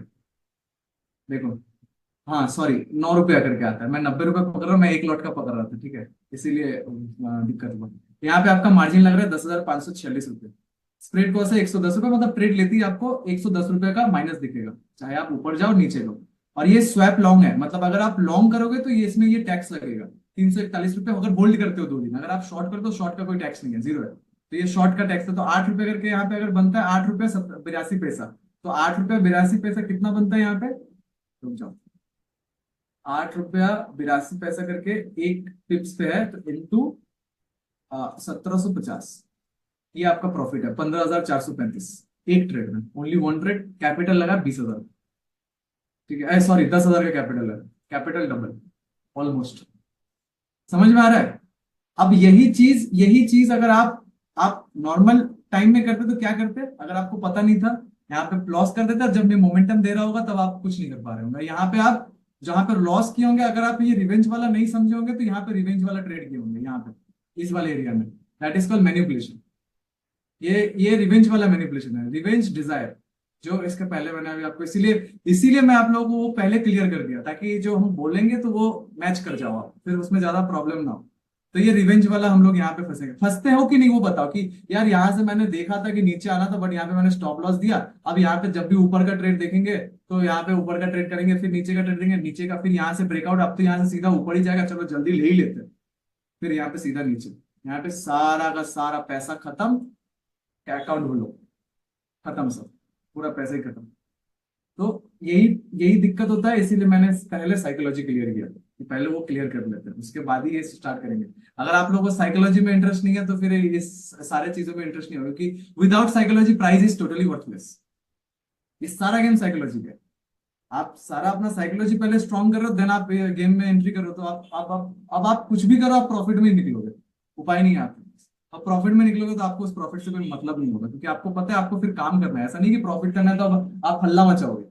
देखो। हाँ सॉरी, 9 रुपया करके आता है, मैं 90 रुपये पकड़ रहा हूँ, मैं एक लॉट का पकड़ रहा था। ठीक है, इसीलिए दिक्कत हुआ। यहाँ पे आपका मार्जिन लग रहा है 10,546 रुपये। स्प्रेड कॉस्ट है 110 रुपये, मतलब ट्रेड लेती है आपको 110 रुपये का माइनस दिखेगा, चाहे आप ऊपर जाओ नीचे लो। और ये स्वैप लॉन्ग है, मतलब अगर आप लॉन्ग करोगे तो ये इसमें ये टैक्स लगेगा 341 रुपये, अगर होल्ड करते हो 2 दिन। अगर आप शॉर्ट करते हो, शॉर्ट का कोई टैक्स नहीं है, जीरो है। तो ये शॉर्ट का टैक्स है, तो 8 रुपये करके यहाँ पे अगर बनता है 8 रुपये 82 पैसा, तो 8 रुपये 82 पैसा कितना बनता है यहाँ पे? रुक जाओ, 8 रुपया 82 पैसा करके एक पिप्स पे है, तो इंटू 1750, ये आपका प्रॉफिट है 15,435 एक ट्रेड में, ओनली वन ट्रेड। कैपिटल लगा 20,000। ठीक है, सॉरी 10,000 का कैपिटल है, कैपिटल डबल ऑलमोस्ट। समझ में आ रहा है? अब यही चीज अगर आप नॉर्मल टाइम में करते तो क्या करते, अगर आपको पता नहीं था, यहाँ पे लॉस कर देते, जब ये मोमेंटम दे रहा होगा तब आप कुछ नहीं कर पा रहे होंगे। यहाँ पे आप जहां पे लॉस किए होंगे, अगर आप ये रिवेंज वाला नहीं समझे होंगे, तो यहाँ पे रिवेंज वाला ट्रेड किए होंगे, यहाँ पे इस वाले एरिया में। That is called manipulation. ये रिवेंज वाला मैनिपुलेशन है, रिवेंज डिजायर। जो इसके पहले मैंने अभी आपको, इसीलिए इसीलिए मैं आप लोगों को वो पहले क्लियर कर दिया, ताकि जो हम बोलेंगे तो वो मैच कर जाओ आप, फिर उसमें ज्यादा प्रॉब्लम ना हो। तो ये रिवेंज वाला हम लोग यहाँ पे फंसेंगे। फंसते हो कि नहीं वो बताओ, कि यार यहाँ से मैंने देखा था कि नीचे आना था, बट यहाँ पे मैंने स्टॉप लॉस दिया। अब यहाँ पे जब भी ऊपर का ट्रेड देखेंगे तो यहाँ पे ऊपर का ट्रेड करेंगे, फिर नीचे का ट्रेड देंगे, नीचे का, फिर यहाँ से ब्रेकआउट, अब तो यहाँ से सीधा ऊपर ही जाएगा, चलो जल्दी ले ही लेते हैं। फिर यहाँ पे सीधा नीचे, यहाँ पे सारा का सारा पैसा खत्म, अकाउंट खोलो, खत्म सब, पूरा पैसा ही खत्म। तो यही यही दिक्कत होता है, इसीलिए मैंने पहले साइकोलॉजी क्लियर किया कि पहले वो क्लियर कर लेते हैं, उसके बाद ही ये स्टार्ट करेंगे। अगर आप लोगों को साइकोलॉजी में इंटरेस्ट नहीं है तो फिर इस सारे चीजों में इंटरेस्ट नहीं होगा, क्योंकि without psychology price is totally worthless. ये सारा गेम साइकोलॉजी का है। आप सारा अपना साइकोलॉजी पहले स्ट्रॉन्ग कर रहे हो, देन आप गेम में एंट्री करो, तो अब आप कुछ भी करो, आप प्रॉफिट में ही निकलोगे। उपाय नहीं है आपके पास। अब प्रॉफिट में निकलोगे तो आपको उस प्रॉफिट से कोई मतलब नहीं होगा, क्योंकि आपको पता है आपको फिर काम करना है, ऐसा नहीं कि प्रॉफिट करना है तो अब आप हल्ला मचाओगे।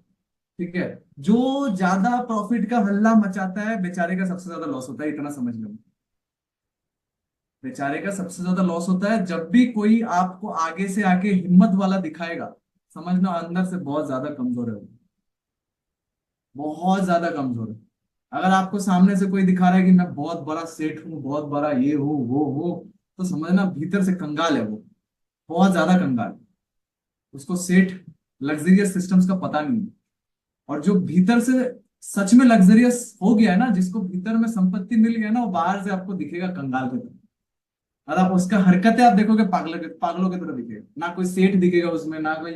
ठीक है, जो ज्यादा प्रॉफिट का हल्ला मचाता है बेचारे का सबसे ज्यादा लॉस होता है, इतना समझ लो। बेचारे का सबसे ज्यादा लॉस होता है जब भी कोई आपको आगे से आके हिम्मत वाला दिखाएगा, समझना अंदर से बहुत ज्यादा कमजोर है वो, बहुत ज्यादा कमजोर है। अगर आपको सामने से कोई दिखा रहा है कि मैं बहुत बड़ा सेठ हूँ, बहुत बड़ा ये हूँ वो हूँ, तो समझना भीतर से कंगाल है वो, बहुत ज्यादा कंगाल। उसको सेठ लग्जरियस सिस्टम्स का पता नहीं है। और जो भीतर से सच में लग्जरियस हो गया है ना, जिसको भीतर में संपत्ति मिल गया ना, वो बाहर से आपको दिखेगा कंगाल की तरह। और आप उसका हरकतें आप देखोगे पागलों की तरह दिखेगा, ना कोई सेठ दिखेगा उसमें, ना कोई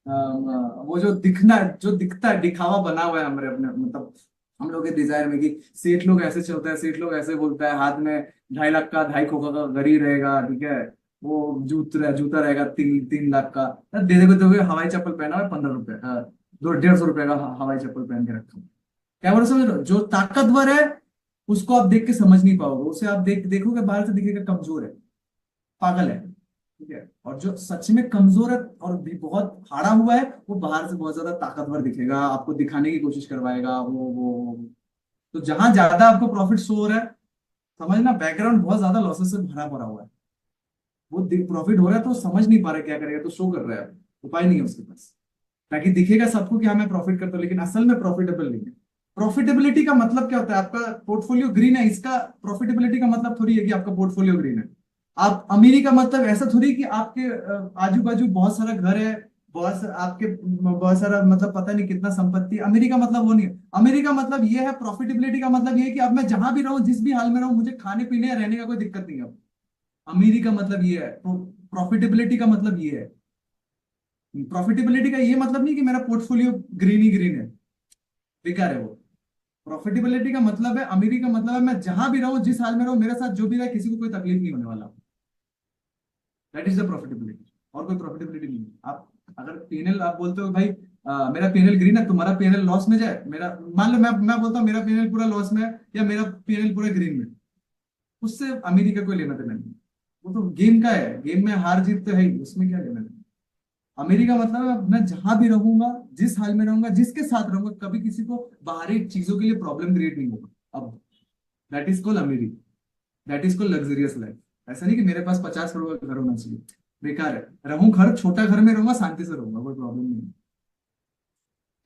वो जो दिखना, जो दिखता है दिखावा बना हुआ है हमारे अपने, मतलब हम लोग के डिजायर में, कि सेठ लोग ऐसे चलता है, सेठ लोग ऐसे बोलता है, हाथ में 2.5 लाख का 2.5 खोखा का घड़ी रहेगा, ठीक है, वो जूता रहेगा 3 लाख का, दे देखो देखो हवाई चप्पल पहना हुआ है 15 रुपए, 150 रुपए का हवाई चप्पल पहन के रखा है। क्या बोलो, समझ लो, जो ताकतवर है उसको आप देख के समझ नहीं पाओगे, उसे आप देखोगे बाहर से दिखेगा कमजोर है, पागल है। ठीक है, और जो सच में कमजोर है और भी बहुत हारा हुआ है, वो बाहर से बहुत ज्यादा ताकतवर दिखेगा, आपको दिखाने की कोशिश करवाएगा वो। तो जहां ज्यादा आपको प्रॉफिट शो हो रहा है, समझना बैकग्राउंड बहुत ज्यादा लॉसेस से भरा पड़ा हुआ है। वो प्रॉफिट हो रहा है तो समझ नहीं पा रहा क्या करेगा, तो शो कर रहा है, उपाय नहीं है उसके पास। ताकि दिखेगा सबको कि हाँ मैं प्रॉफिट करता हूँ, लेकिन असल में प्रॉफिटेबल नहीं है। प्रॉफिटेबिलिटी का मतलब क्या होता है? आपका पोर्टफोलियो ग्रीन है, इसका प्रॉफिटेबिलिटी का मतलब थोड़ी है कि आपका पोर्टफोलियो ग्रीन है। आप अमीरी का मतलब ऐसा थोड़ी कि आपके आजू बाजू बहुत सारा घर है, आपके बहुत सारा मतलब पता नहीं कितना संपत्ति। अमीरी का मतलब वो नहीं है। अमीरी का मतलब ये है, प्रॉफिटेबिलिटी का मतलब ये है कि अब मैं जहां भी रहूं, जिस भी हाल में रहूं, मुझे खाने पीने या रहने का कोई दिक्कत नहीं है। अमीरी का मतलब ये है, प्रॉफिटेबिलिटी का मतलब ये है। प्रॉफिटेबिलिटी का ये मतलब नहीं कि मेरा पोर्टफोलियो ग्रीन ही ग्रीन है, बेकार है वो। प्रॉफिटेबिलिटी का मतलब है, अमीरी का मतलब है, मैं जहां भी रहूं, जिस हाल में रहूं, मेरे साथ जो भी रहे, किसी को कोई तकलीफ नहीं होने वाला। That is the profitability. और कोई प्रॉफिटेबिलिटी नहीं है। आप अगर पीएनएल आप बोलते हो भाई मेरा पीएनएल ग्रीन है, तुम्हारा पीएनएल लॉस में जाए, मेरा मान लो मैं बोलता हूँ मेरा पीएनएल पूरा लॉस में है, या मेरा पीएनएल पूरा ग्रीन में, उससे अमीरी का कोई लेना देना नहीं। वो तो गेम का है, गेम में हार जीत तो है ही, उसमें क्या लेना देना। अमीरी का मतलब है मैं जहां भी रहूंगा, जिस हाल में रहूंगा, जिसके साथ रहूंगा, कभी किसी को बाहरी चीजों के लिए प्रॉब्लम क्रिएट नहीं होगा। अब दैट इज कॉल्ड अमीरी। That is called luxurious life. ऐसा नहीं कि मेरे पास 50 करोड़ का घर होना चाहिए, बेकार है। रहूं घर, छोटा घर में रहूंगा, शांति से रहूंगा, कोई प्रॉब्लम नहीं है।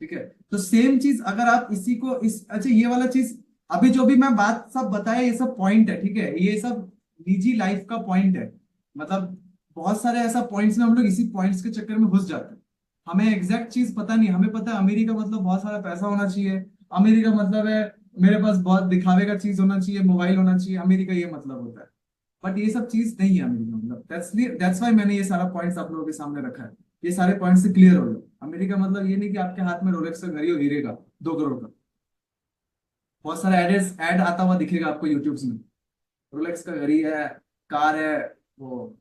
ठीक है। तो सेम चीज अगर आप इसी को इस अच्छा ये वाला चीज, अभी जो भी मैं बात सब बताया, ये सब पॉइंट है, ठीक है, ये सब निजी लाइफ का पॉइंट है। मतलब बहुत सारे ऐसा पॉइंट्स में हम लोग इसी पॉइंट्स के चक्कर में घुस जाते हैं। हमें एग्जैक्ट चीज पता नहीं। हमें पता है अमेरिका मतलब बहुत सारा पैसा होना चाहिए, अमेरिका मतलब है मेरे पास बहुत दिखावे का चीज होना चाहिए, मोबाइल होना चाहिए, अमेरिका ये मतलब होता है। बट ये सब चीज नहीं है अमेरिका मतलब। दैट्स वाई मैंने ये सारा पॉइंट्स आप लोगों के सामने रखा है। ये सारे पॉइंट्स से क्लियर हो जाओ। अमेरिका मतलब ये नहीं कि आपके हाथ में रोलेक्स का घड़ी हो, हीरे का 2 करोड़ का। बहुत सारा ऐड आता हुआ दिखेगा आपको यूट्यूब में, रोलेक्स का घड़ी है, कार है, वो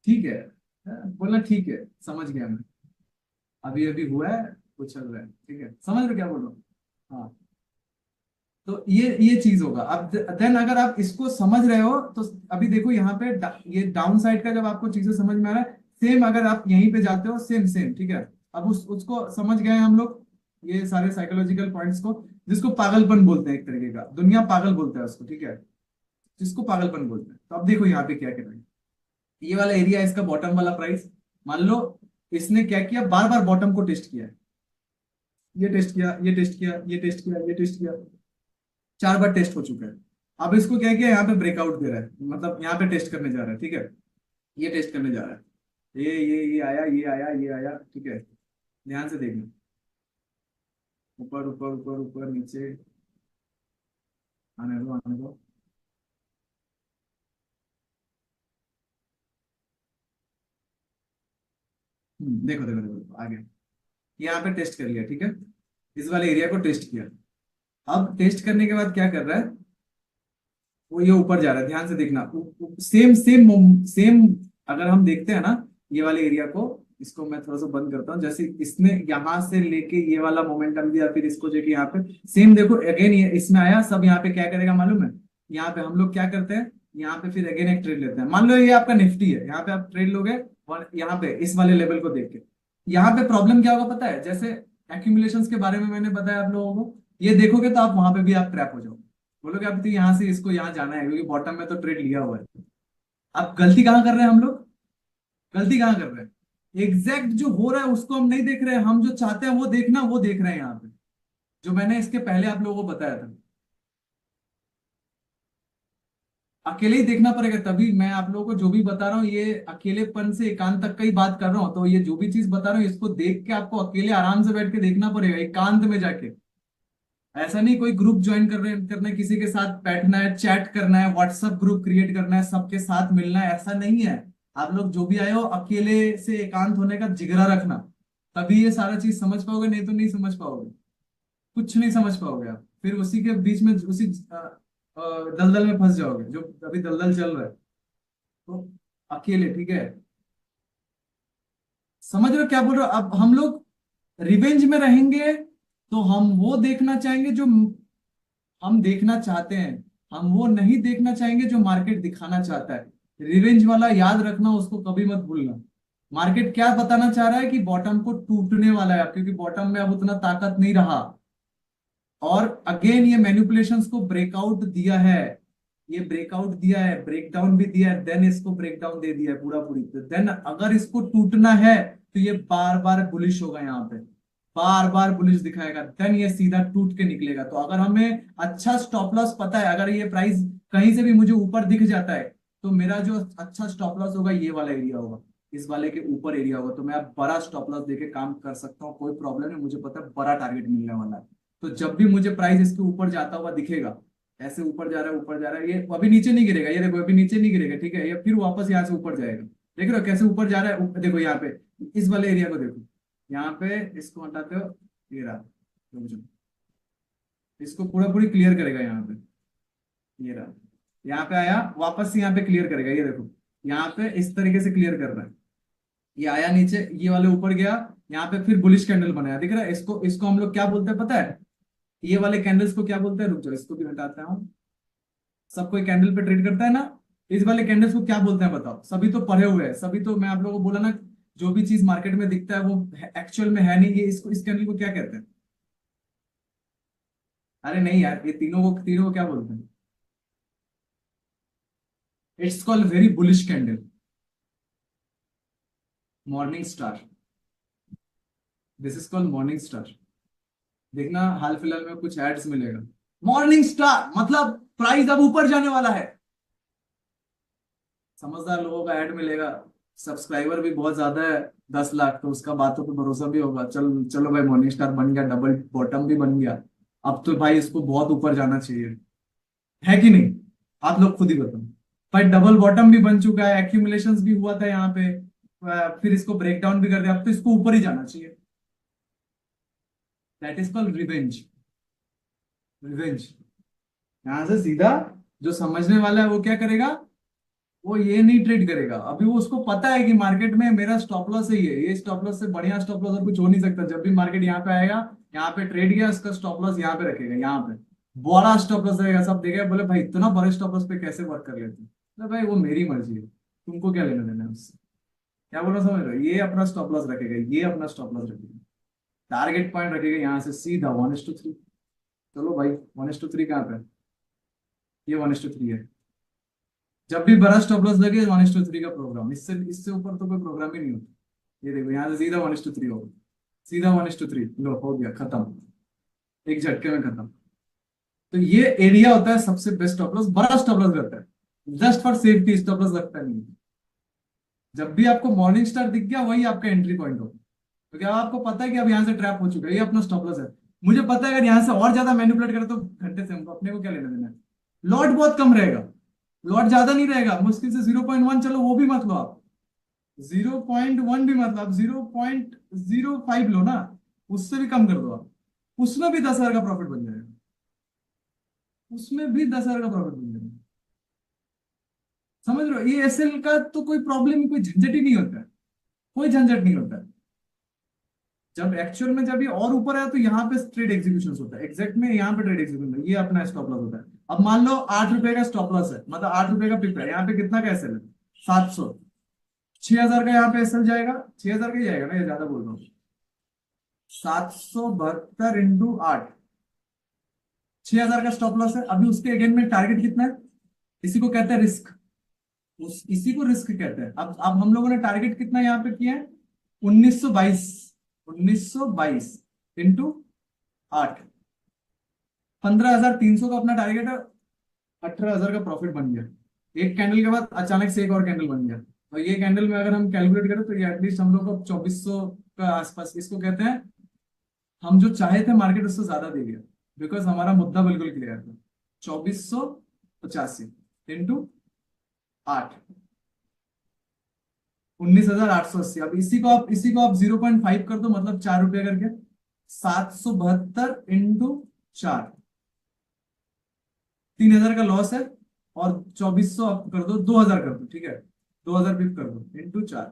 ठीक है। बोलना ठीक है, समझ गया मैं। अभी अभी हुआ है, वो चल रहा है, ठीक है, समझ रहे क्या बोल रहा हूँ? हाँ। तो ये चीज होगा। अब देन अगर आप इसको समझ रहे हो तो अभी देखो यहाँ पे ये डाउन साइड का जब आपको चीजें समझ में आ रहा है, सेम अगर आप यहीं पे जाते हो, सेम सेम, ठीक है। अब उसको समझ गए हम लोग, ये सारे साइकोलॉजिकल पॉइंट्स को, जिसको पागलपन बोलते हैं, एक तरीके का दुनिया पागल बोलता है उसको, ठीक है, जिसको पागलपन बोलते हैं। तो अब देखो यहाँ पे क्या कर रहे हैं। ये वाला एरिया है इसका बॉटम वाला प्राइस। मान लो इसने क्या किया, बार बार बॉटम को टेस्ट किया है। ये टेस्ट किया, ये टेस्ट किया, ये टेस्ट किया, ये टेस्ट किया, 4 बार टेस्ट हो चुका है। अब इसको क्या किया, यहाँ पे ब्रेकआउट दे रहा है, मतलब यहाँ पे टेस्ट करने जा रहा है, ठीक है। ये टेस्ट करने जा रहा है, ये आया, ये आया, ये आया, ठीक है। ध्यान से देखना, ऊपर ऊपर ऊपर ऊपर नीचे, आने दो आने दो। देखो देखो देखो देखो, आगे यहाँ पे टेस्ट कर लिया, ठीक है। इस वाले एरिया को टेस्ट किया। अब टेस्ट करने के बाद क्या कर रहा है, वो ये ऊपर जा रहा है, ध्यान से देखना। Same same same. अगर हम देखते हैं ना ये वाले एरिया को, इसको मैं थोड़ा सा बंद करता हूँ। जैसे इसने यहाँ से लेके ये वाला मोमेंटम दिया, फिर इसको जो कि यहाँ पे सेम देखो अगेन ये इसमें आया, सब यहाँ पे क्या करेगा मालूम है? यहाँ पे हम लोग क्या करते हैं, यहाँ पे फिर अगेन एक ट्रेड लेते हैं। मान लो ये आपका निफ्टी है, यहाँ पे आप ट्रेड लोगे, और यहाँ पे इस वाले लेवल को देख के। यहाँ पे प्रॉब्लम क्या होगा पता है? जैसे एक्यूमुलेशंस के बारे में मैंने बताया आप लोगों को, ये देखोगे तो आप वहां पे भी आप ट्रैप हो जाओगे। बोलोगे अब तो यहाँ से इसको यहाँ जाना है, क्योंकि बॉटम में तो ट्रेड लिया हुआ है। अब गलती कहाँ कर रहे हैं हम लोग? गलती कहाँ कर रहे हैं? एग्जैक्ट जो हो रहा है उसको हम नहीं देख रहे हैं, हम जो चाहते हैं वो देखना, वो देख रहे हैं यहाँ पे, जो मैंने इसके पहले आप लोगों को बताया था। अकेले ही देखना पड़ेगा, तभी मैं आप लोगों को जो भी बता रहा हूँ, ये अकेलेपन से एकांत तक का ही बात कर रहा हूँ। तो ये जो भी चीज बता रहा हूँ, इसको देख के आपको अकेले आराम से बैठ के देखना पड़ेगा, एकांत में जाके। ऐसा नहीं कोई ग्रुप ज्वाइन करना है, किसी के साथ बैठना है, चैट करना है, व्हाट्सएप ग्रुप क्रिएट करना है, सबके साथ मिलना है, ऐसा नहीं है। आप लोग जो भी आए हो, अकेले से एकांत होने का जिगरा रखना, तभी ये सारा चीज समझ पाओगे, नहीं तो नहीं समझ पाओगे। कुछ नहीं समझ पाओगे आप, फिर उसी के बीच में उसी दलदल में फंस जाओगे जो अभी दलदल चल रहा है। तो अकेले, ठीक है, समझ रहे हो क्या बोल रहे हो? अब हम लोग रिवेंज में रहेंगे, तो हम वो देखना चाहेंगे जो हम देखना चाहते हैं, हम वो नहीं देखना चाहेंगे जो मार्केट दिखाना चाहता है। रिवेंज वाला याद रखना, उसको कभी मत भूलना। मार्केट क्या बताना चाह रहा है कि बॉटम को टूटने वाला है अब, क्योंकि बॉटम में अब उतना ताकत नहीं रहा। और अगेन ये मैनिपुलेशंस को ब्रेकआउट दिया है, ये ब्रेकआउट दिया है, ब्रेकडाउन भी दिया है, देन इसको ब्रेकडाउन दे दिया है पूरा पूरी। देन अगर इसको टूटना है तो ये बार बार बुलिश होगा, यहाँ पे बार बार बुलिश दिखाएगा, देन ये सीधा टूट के निकलेगा। तो अगर हमें अच्छा स्टॉप लॉस पता है, अगर ये प्राइस कहीं से भी मुझे ऊपर दिख जाता है, तो मेरा जो अच्छा स्टॉप लॉस होगा ये वाला एरिया होगा, इस वाले के ऊपर एरिया होगा। तो मैं अब बड़ा स्टॉप लॉस देके काम कर सकता हूँ, कोई प्रॉब्लम नहीं, मुझे पता है बड़ा टारगेट मिलने वाला है। तो जब भी मुझे प्राइस इसके ऊपर जाता हुआ दिखेगा, ऐसे ऊपर जा रहा है ऊपर जा रहा है, ये अभी नीचे नहीं गिरेगा, ये देखो अभी नीचे नहीं गिरेगा, ठीक है, ये फिर वापस यहाँ से ऊपर जाएगा। देख रहे हो कैसे ऊपर जा रहा है, देखो यहाँ पे इस वाले एरिया को देखो, यहाँ पे इसको हटाते हो, ये रहा, रुक जाओ। इसको पूरा पूरी क्लियर करेगा यहाँ पे, ये रहा, यहाँ पे आया वापस से यहाँ पे क्लियर करेगा, ये देखो यहाँ पे इस तरीके से क्लियर कर रहा है। ये आया नीचे, ये वाले ऊपर गया, यहाँ पे फिर बुलिश कैंडल बनाया, दिख रहा है, इसको इसको हम लोग क्या बोलते हैं पता है, ये वाले कैंडल्स को क्या बोलते हैं, रुक जाओ इसको भी हटाता हूँ। सब कोई कैंडल पे ट्रेड करता है ना, इस वाले कैंडल्स को क्या बोलते हैं बताओ, सभी तो पढ़े हुए हैं, सभी तो मैं आप लोगों को बोला ना, जो भी चीज मार्केट में दिखता है वो एक्चुअल में है नहीं, ये इसको इस कैंडल को क्या कहते हैं? अरे नहीं यार, ये तीनों को क्या बोलते हैं? It's called very bullish candle, morning star, this is called morning star. देखना हाल फिलहाल में कुछ एड्स मिलेगा, मॉर्निंग स्टार मतलब प्राइस अब ऊपर जाने वाला है। समझदार लोगों का ऐड मिलेगा, सब्सक्राइबर भी बहुत ज्यादा है, 10 लाख, तो उसका बातों पे भरोसा भी होगा, चलो भाई मॉर्निंग स्टार बन गया, डबल बॉटम भी बन गया, अब तो भाई इसको बहुत ऊपर जाना चाहिए, है कि नहीं? आप लोग खुद ही बताओ। भाई डबल बॉटम भी बन चुका है, एक्यूमुलेशंस भी हुआ था यहाँ पे, फिर इसको ब्रेक डाउन भी कर दिया, अब तो इसको ऊपर ही जाना चाहिए। That is called revenge, revenge. यहां से सीधा जो समझने वाला है वो क्या करेगा, वो ये नहीं ट्रेड करेगा, अभी वो उसको पता है कि मार्केट में मेरा स्टॉप लॉस ही है, ये स्टॉप लॉस से बढ़िया स्टॉप लॉस और कुछ हो नहीं सकता। जब भी मार्केट यहाँ पे आएगा, यहाँ पे ट्रेड गया, उसका स्टॉप लॉस यहाँ पे रखेगा, यहाँ पे बड़ा स्टॉप लॉस रहेगा, सब देखेगा, बोले भाई इतना बड़े स्टॉप लॉस पे कैसे वर्क कर लेते हैं? तो भाई वो मेरी मर्जी है, तुमको क्या लेना देना है उससे? क्या बोल रहा समझ रहे हो? ये अपना स्टॉप लॉस रखेगा, ये अपना स्टॉप लॉस रखेगा, टारगेट पॉइंट रखेगा यहाँ से सीधा 1:3। चलो भाई 1:3 कहाँ पे है? ये 1:3 है। जब भी बड़ा स्टॉप लॉस लगे 1:3 का प्रोग्राम, इससे इससे ऊपर तो कोई प्रोग्राम ही नहीं होता। ये देखो यहाँ से सीधा 1:3 होगा, सीधा 1:3, लो हो गया खत्म, एक झटके में खत्म। तो ये एरिया होता है सबसे बेस्ट स्टॉप लॉस, बड़ा स्टॉप लॉस रहता है, just for safety stop loss लगता नहीं है। जब भी आपको मॉर्निंग स्टार दिख गया वही आपका एंट्री पॉइंट होगा, क्योंकि अब आपको पता है कि अब यहाँ से ट्रैप हो चुका है, ये अपना स्टॉप लॉस है। मुझे पता है अगर यहाँ से और ज्यादा मैनिपुलेट करे तो घंटे से हमको अपने को क्या लेना देना है, लॉट बहुत कम रहेगा, लॉट ज्यादा नहीं रहेगा, मुश्किल से 0.1, चलो वो भी मत लो आप, 0.1 भी मत लो आप, 0.05 लो ना, उससे भी कम कर दो आप, उसमें भी 10,000 का प्रॉफिट बन जाएगा, उसमें भी 10,000 का प्रॉफिट बन जाएगा। समझ रहे हो? ये एसएल का तो कोई प्रॉब्लम ही, कोई झंझट ही नहीं होता है, कोई झंझट नहीं होता है। जब एक्चुअल में जब ये और ऊपर है तो यहाँ पे ट्रेड एग्जीक्यूशन होता है, एग्जैक्ट में यहाँ पे ट्रेड एग्जीक्यूशन, ये अपना स्टॉप लॉस होता है। अब मान लो 8 रुपए का स्टॉप लॉस है, मतलब 8 रुपए का पिप है, यहाँ पे कितना का एसएल है? 700, 6,000 का यहाँ पे एसएल जाएगा, 6,000 का ही जाएगा ना, ये ज्यादा बोल रहा हूँ, 772 × 8, 6,000 का स्टॉप लॉस है। अभी उसके अगेन में टारगेट कितना है? इसी को कहते हैं रिस्क, इसी को रिस्क कहते हैं। अब हम लोगों ने टारगेट कितना यहाँ पे किया है? 1922, 1922 × 8, 15,300 का अपना टारगेट है, 18,000 का प्रॉफिट बन गया। एक कैंडल के बाद अचानक से एक और कैंडल बन गया, और ये कैंडल में अगर हम कैलकुलेट करें तो ये एटलीस्ट हम लोग को 2,400 का आसपास, इसको कहते हैं हम जो चाहे थे मार्केट उससे ज्यादा दे गया, बिकॉज हमारा मुद्दा बिल्कुल क्लियर था। 2,485 × 8, 19,880। अब इसी को आप 0.5 कर दो, मतलब 4 रुपया करके, 772 × 4, 3,000 का लॉस है, और 2,400 आप कर दो, 2,000 कर दो, ठीक है, 2,000 पिप कर दो × 4,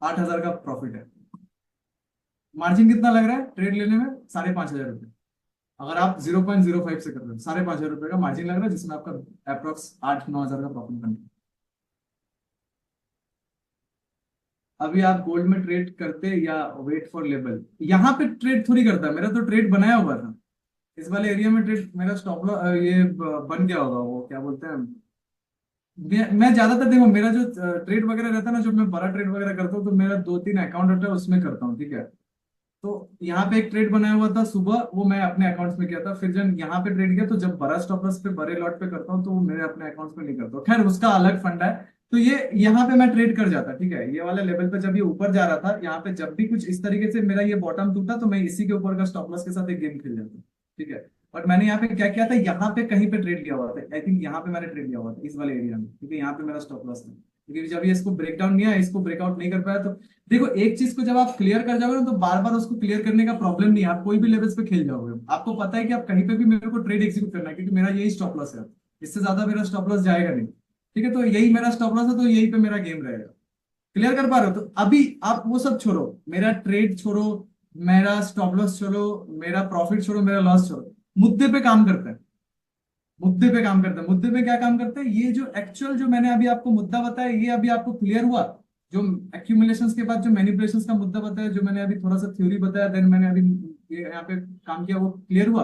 8,000 का प्रॉफिट है। मार्जिन कितना लग रहा है ट्रेड लेने में? 5,500 रुपये। अगर आप 0.05 से कर रहे हो, 5,500 रुपये का मार्जिन लग रहा है, जिसमें आपका अप्रोक्स 8-9,000 का प्रॉफिट बन गया। अभी आप गोल्ड में ट्रेड करते या वेट फॉर लेवल? यहाँ पे ट्रेड थोड़ी करता, मेरा तो ट्रेड बनाया हुआ था, इस वाले एरिया में ट्रेड, मेरा स्टॉप लॉस ये बन गया होगा, वो क्या बोलते हैं, मैं ज्यादातर देखो, मेरा जो ट्रेड वगैरह रहता है ना, जो मैं बड़ा ट्रेड वगैरह करता हूँ, तो मेरा 2-3 अकाउंट होता है, उसमें करता हूँ, ठीक है। तो यहाँ पे एक ट्रेड बनाया हुआ था सुबह, वो मैं अपने अकाउंट्स में किया था। फिर जब यहाँ पे ट्रेड किया, तो जब बड़ा स्टॉप लॉस पे बड़े लॉट पे करता हूँ, तो वो मेरे अपने अकाउंट्स में नहीं करता हूँ। खैर, उसका अलग फंडा है। तो ये यहाँ पे मैं ट्रेड कर जाता, ठीक है। ये वाले लेवल पे जब ये ऊपर जा रहा था, यहाँ पे जब भी कुछ इस तरीके से मेरा ये बॉटम टूटा, तो मैं इसी के ऊपर का स्टॉप लॉस के साथ एक गेम खेल जाता, ठीक है। और मैंने यहाँ पे क्या किया था, यहाँ पे कहीं पे ट्रेड लिया हुआ था, आई थिंक यहाँ पे मैंने ट्रेड लिया हुआ था इस वाले एरिया में, क्योंकि यहाँ पे मेरा स्टॉप लॉस था। क्योंकि जब ये इसको ब्रेक डाउन नहीं आया, इसको ब्रेकआउट नहीं कर पाया, तो देखो, एक चीज को जब आप क्लियर कर जाओगे ना, तो बार बार उसको क्लियर करने का प्रॉब्लम नहीं है। आप कोई भी लेवल्स पे खेल जाओगे, आपको पता है कि आप कहीं पे भी मेरे को ट्रेड एग्जीक्यूट करना है, क्योंकि मेरा यही स्टॉप लॉस है। इससे ज्यादा मेरा स्टॉप लॉस जाएगा नहीं, ठीक है। तो यही मेरा स्टॉप लॉस है, तो यही पे मेरा गेम रहेगा। क्लियर कर पा रहे हो? तो अभी आप वो सब छोड़ो, मेरा ट्रेड छोड़ो, मेरा स्टॉप लॉस छोड़ो, मेरा प्रॉफिट छोड़ो, मेरा लॉस छोड़ो, मुद्दे पे काम करते हैं। मुद्दे पे काम करते हैं। मुद्दे पे क्या काम करते हैं, ये जो एक्चुअल जो मैंने अभी आपको मुद्दा बताया, ये अभी आपको क्लियर हुआ? जो एक्यूमुलेशंस के बाद जो मैनिपुलेशंस का मुद्दा बताया, जो मैंने अभी थोड़ा सा थ्योरी बताया, देन मैंने अभी ये यहाँ पे काम किया, वो क्लियर हुआ?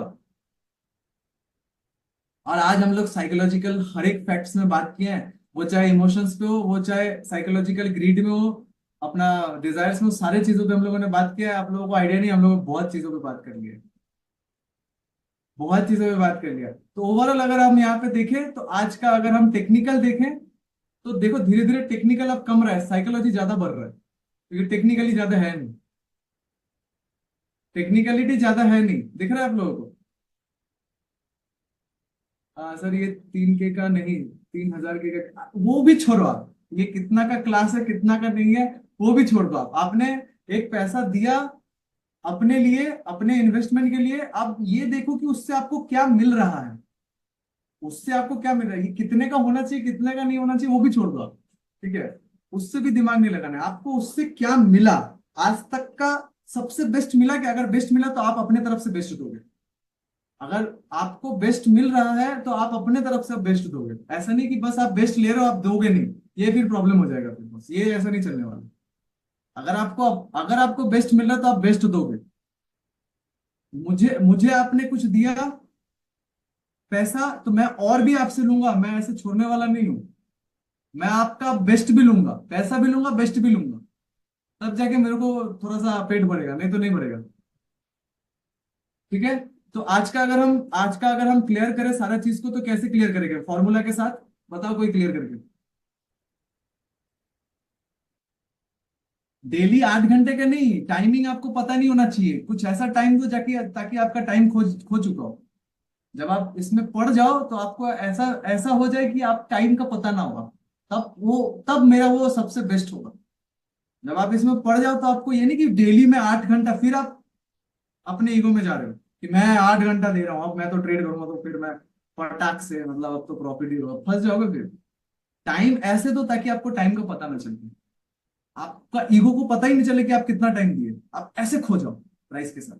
और आज हम लोग साइकोलॉजिकल हर एक फैक्ट्स में बात किए हैं, वो चाहे इमोशंस पे हो, वो चाहे साइकोलॉजिकल ग्रीड में हो, अपना डिजायर्स में हो, सारे चीजों पे हम लोगों ने बात किया है। आप लोगों को आइडिया नहीं, हम लोग बहुत चीजों पे बात कर लिए, बहुत चीजों पे बात कर लिया। तो ओवरऑल अगर हम यहाँ पे देखें, तो आज का अगर हम टेक्निकल देखें, तो देखो, धीरे धीरे टेक्निकल अब कम रहा है, साइकोलॉजी ज्यादा बढ़ रहा है, क्योंकि टेक्निकली ज्यादा है नहीं, टेक्निकलिटी ज्यादा है नहीं, दिख रहा है आप लोगों को? सर, ये 3K का नहीं, 3,000 का, वो भी छोड़ो आप। ये कितना का क्लास है, कितना का नहीं है, वो भी छोड़ दो आप। आपने एक पैसा दिया अपने लिए, अपने इन्वेस्टमेंट के लिए, अब ये देखो कि उससे आपको क्या मिल रहा है। उससे आपको क्या मिल रहा है, ये कितने का होना चाहिए, कितने का नहीं होना चाहिए, वो भी छोड़ दो आप, ठीक है। उससे भी दिमाग नहीं लगाना है आपको, उससे क्या मिला आज तक का। सबसे बेस्ट मिला कि अगर बेस्ट मिला, तो आप अपने तरफ से बेस्ट दोगे। अगर आपको बेस्ट मिल रहा है, तो आप अपने तरफ से बेस्ट दोगे। ऐसा नहीं कि बस आप बेस्ट ले रहे हो, आप दोगे नहीं, ये फिर प्रॉब्लम हो जाएगा। फिर बस ये ऐसा नहीं चलने वाला। अगर आपको बेस्ट मिल रहा है, तो आप बेस्ट दोगे। मुझे मुझे आपने कुछ दिया पैसा, तो मैं और भी आपसे लूंगा, मैं ऐसे छोड़ने वाला नहीं हूं। मैं आपका बेस्ट भी लूंगा, पैसा भी लूंगा, बेस्ट भी लूंगा, तब जाके मेरे को थोड़ा सा पेट भरेगा, नहीं तो नहीं भरेगा, ठीक है। तो आज का अगर हम क्लियर करें सारा चीज को, तो कैसे क्लियर करेंगे? फॉर्मूला के साथ। बताओ कोई क्लियर करके। डेली 8 घंटे का नहीं, टाइमिंग आपको पता नहीं होना चाहिए, कुछ ऐसा टाइम दो जाके, ताकि आपका टाइम खो चुका हो। जब आप इसमें पड़ जाओ, तो आपको ऐसा ऐसा हो जाए कि आप टाइम का पता ना होगा, तब मेरा वो सबसे बेस्ट होगा। जब आप इसमें पड़ जाओ, तो आपको ये नहीं कि डेली में 8 घंटा, फिर आप अपने ईगो में जा रहे हो कि मैं 8 घंटा दे रहा हूँ, अब मैं तो ट्रेड करूंगा, तो फिर मैं फटाक से, मतलब अब तो प्रॉफिट ही होगा, फंस जाओगे फिर। टाइम ऐसे दो ताकि आपको टाइम का पता ना चले, आपका ईगो को पता ही नहीं चले कि आप कितना टाइम दिए। आप ऐसे खो जाओ प्राइस के साथ,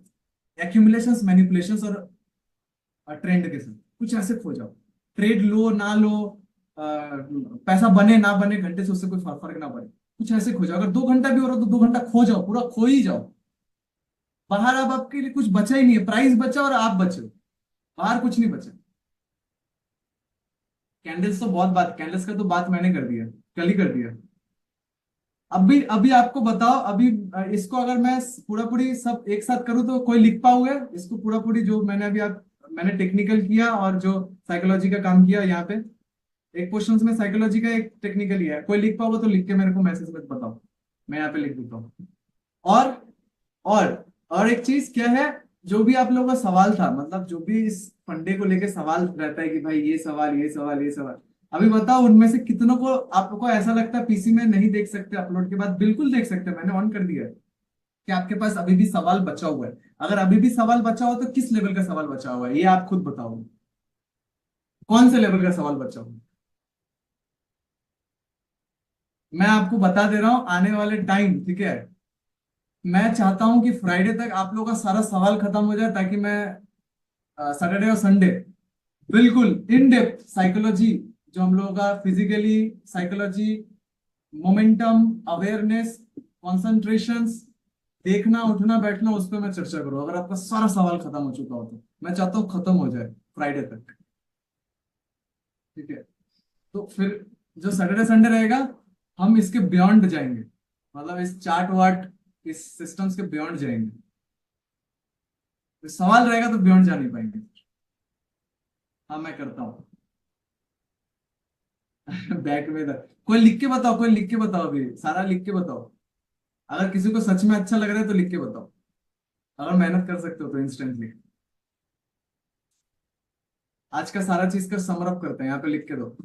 एक्यूमुलेशंस, मैनिपुलेशंस और ट्रेंड के साथ, कुछ ऐसे खो जाओ। ट्रेड लो ना लो, पैसा बने ना बने, घंटे से उससे कोई फर्क ना पड़े, कुछ ऐसे खो जाओ। अगर 2 घंटा भी हो रहा, तो 2 घंटा खो जाओ, पूरा खो ही जाओ। बाहर अब आपके लिए कुछ बचा ही नहीं है, प्राइस बचा और आप बचे हो, बाहर कुछ नहीं बचा। कैंडल्स का तो बात मैंने कर दिया, कल ही कर दिया। अभी अभी आपको बताओ, अभी इसको अगर मैं पूरा पूरी सब एक साथ करूं, तो कोई लिख पाओगे इसको पूरा पूरी, जो मैंने मैंने टेक्निकल किया और जो साइकोलॉजी का काम किया यहाँ पे। एक क्वेश्चंस में साइकोलॉजी का, एक टेक्निकल ही है। कोई लिख पाओगे तो लिख के मेरे को मैसेज में बताओ, मैं यहाँ पे लिख देता हूँ। और और और एक चीज क्या है, जो भी आप लोगों का सवाल था, मतलब जो भी इस फंडे को लेके सवाल रहता है कि भाई ये सवाल, ये सवाल, ये सवाल, अभी बताओ उनमें से कितनों को आपको ऐसा लगता है पीसी में नहीं देख सकते, अपलोड के बाद बिल्कुल देख सकते हैं, मैंने ऑन कर दिया है। कि आपके पास अभी भी सवाल बचा हुआ है? अगर अभी भी सवाल बचा हो, तो किस लेवल का सवाल बचा हुआ है, ये आप खुद बताओ। कौन से लेवल का सवाल बचा हुआ है? मैं आपको बता दे रहा हूं, आने वाले टाइम, ठीक है, मैं चाहता हूं कि फ्राइडे तक आप लोगों का सारा सवाल खत्म हो जाए, ताकि मैं सैटरडे और संडे बिल्कुल इन डेप्थ साइकोलॉजी, जो हम लोगों का physically psychology, momentum, awareness, concentration, देखना उठना बैठना, उस पर मैं चर्चा करूं। अगर आपका सारा सवाल खत्म हो चुका हो, तो मैं चाहता हूँ खत्म हो जाए फ्राइडे तक, ठीक है। तो फिर जो सैटरडे संडे रहेगा, हम इसके बियॉन्ड जाएंगे, मतलब इस चार्ट वार्ट, इस सिस्टम्स के बियॉन्ड जाएंगे। तो सवाल रहेगा तो बियॉन्ड जा नहीं पाएंगे। हाँ मैं करता हूँ। बैक में था। कोई लिख के बताओ, कोई लिख के बताओ, अभी सारा लिख के बताओ। अगर किसी को सच में अच्छा लग रहा है तो लिख के बताओ, अगर मेहनत कर सकते हो तो इंस्टेंटली। आज का सारा चीज का समरअप करते हैं, यहाँ पे लिख के दो।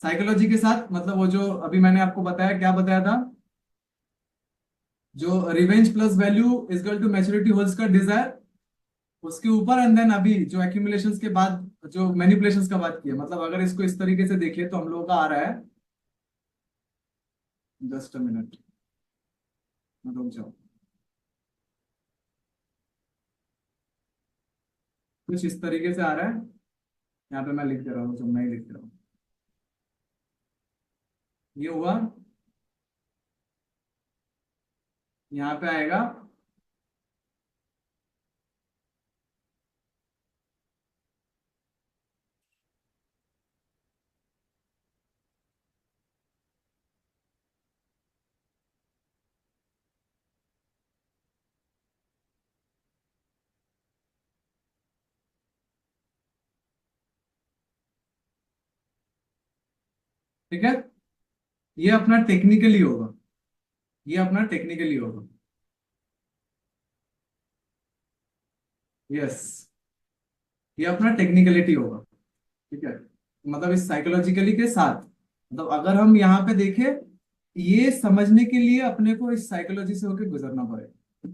साइकोलॉजी के साथ मतलब वो जो अभी मैंने आपको बताया, क्या बताया था, जो revenge plus value is equal to maturity wholes का डिजायर, उसके ऊपर एंड देन अभी जो एक्यूमुलेशंस के बाद जो मैनिपुलेशंस का बात किया, मतलब अगर इसको इस तरीके से देखें तो हम लोगों का आ रहा है, जस्ट अ मिनट, रुक जाओ, कुछ इस तरीके से आ रहा है। यहाँ पे मैं लिख दे रहा हूँ, जो मैं ही लिख दे रहा हूँ, ये हुआ, यहाँ पे आएगा। ठीक है, ये अपना टेक्निकली होगा, ये अपना टेक्निकली होगा। यस, ये अपना टेक्निकलिटी होगा। ठीक है, मतलब इस साइकोलॉजिकली के साथ, मतलब अगर हम यहाँ पे देखें, ये समझने के लिए अपने को इस साइकोलॉजी से होकर गुजरना पड़ेगा।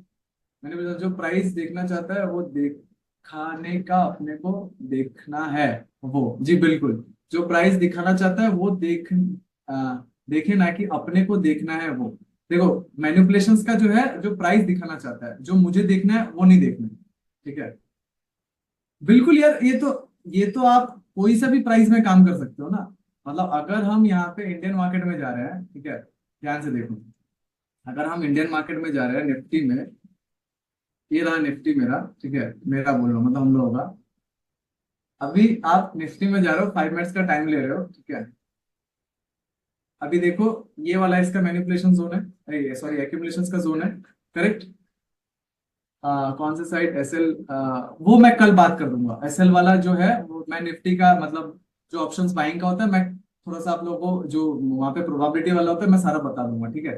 मैंने बोला जो प्राइस देखना चाहता है वो दिखाने का अपने को देखना है, वो जी बिल्कुल, जो प्राइस दिखाना चाहता है वो देखे ना, कि अपने को देखना है वो। देखो, मैनिपुलेशंस का जो है, जो प्राइस दिखाना चाहता है, जो मुझे देखना है वो नहीं देखना है। ठीक है, बिल्कुल यार, ये तो आप कोई सा भी प्राइस में काम कर सकते हो ना। मतलब अगर हम यहाँ पे इंडियन मार्केट में जा रहे हैं, ठीक है, ध्यान से देखो, अगर हम इंडियन मार्केट में जा रहे हैं निफ्टी में, ये रहा निफ्टी मेरा, ठीक है, मेरा बोल रहा हूँ मतलब हम लोगों का। अभी आप निफ्टी में जा रहे हो, 5 मिनट्स का टाइम ले रहे हो, ठीक है। अभी देखो, ये वाला इसका मैनिपुलेशन जोन है, सॉरी एक्यूमुलेशन का जोन है, करेक्ट। कौन से साइड, एसएल, वो मैं कल बात कर दूंगा। एसएल वाला जो है वो मैं निफ्टी का मतलब जो ऑप्शंस बाइंग का होता है, मैं थोड़ा सा आप लोगों को जो वहां पे प्रोबेबिलिटी वाला होता है मैं सारा बता दूंगा, ठीक है।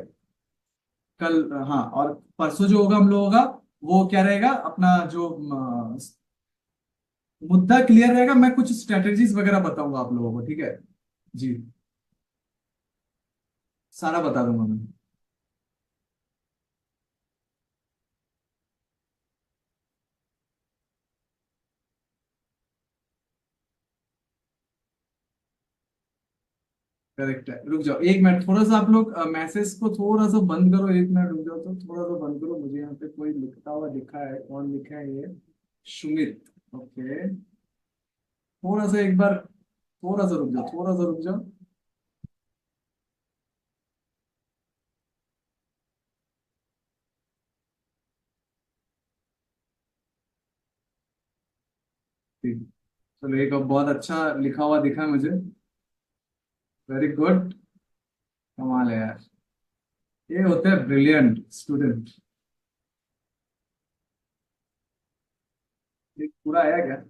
कल हाँ, और परसों जो होगा हम लोगों का, वो क्या रहेगा अपना जो मुद्दा क्लियर रहेगा, मैं कुछ स्ट्रेटेजीज वगैरह बताऊंगा आप लोगों को, ठीक है। जी, सारा बता दूंगा मैं। करेक्ट है, रुक जाओ एक मिनट, थोड़ा सा आप लोग मैसेज को थोड़ा सा बंद करो, एक मिनट रुक जाओ, तो थोड़ा सा बंद करो, मुझे यहाँ पे कोई लिखता हुआ दिखा है, कौन लिखा है ये, सुमित, ओके। थोड़ा सा एक बार, थोड़ा सा रुक जाओ, थोड़ा सा रुक जाओ। ठीक, चलो एक बहुत अच्छा लिखा हुआ दिखा है मुझे, वेरी गुड, कमाल है यार, ये होते हैं ब्रिलियंट स्टूडेंट। ये पूरा आया क्या?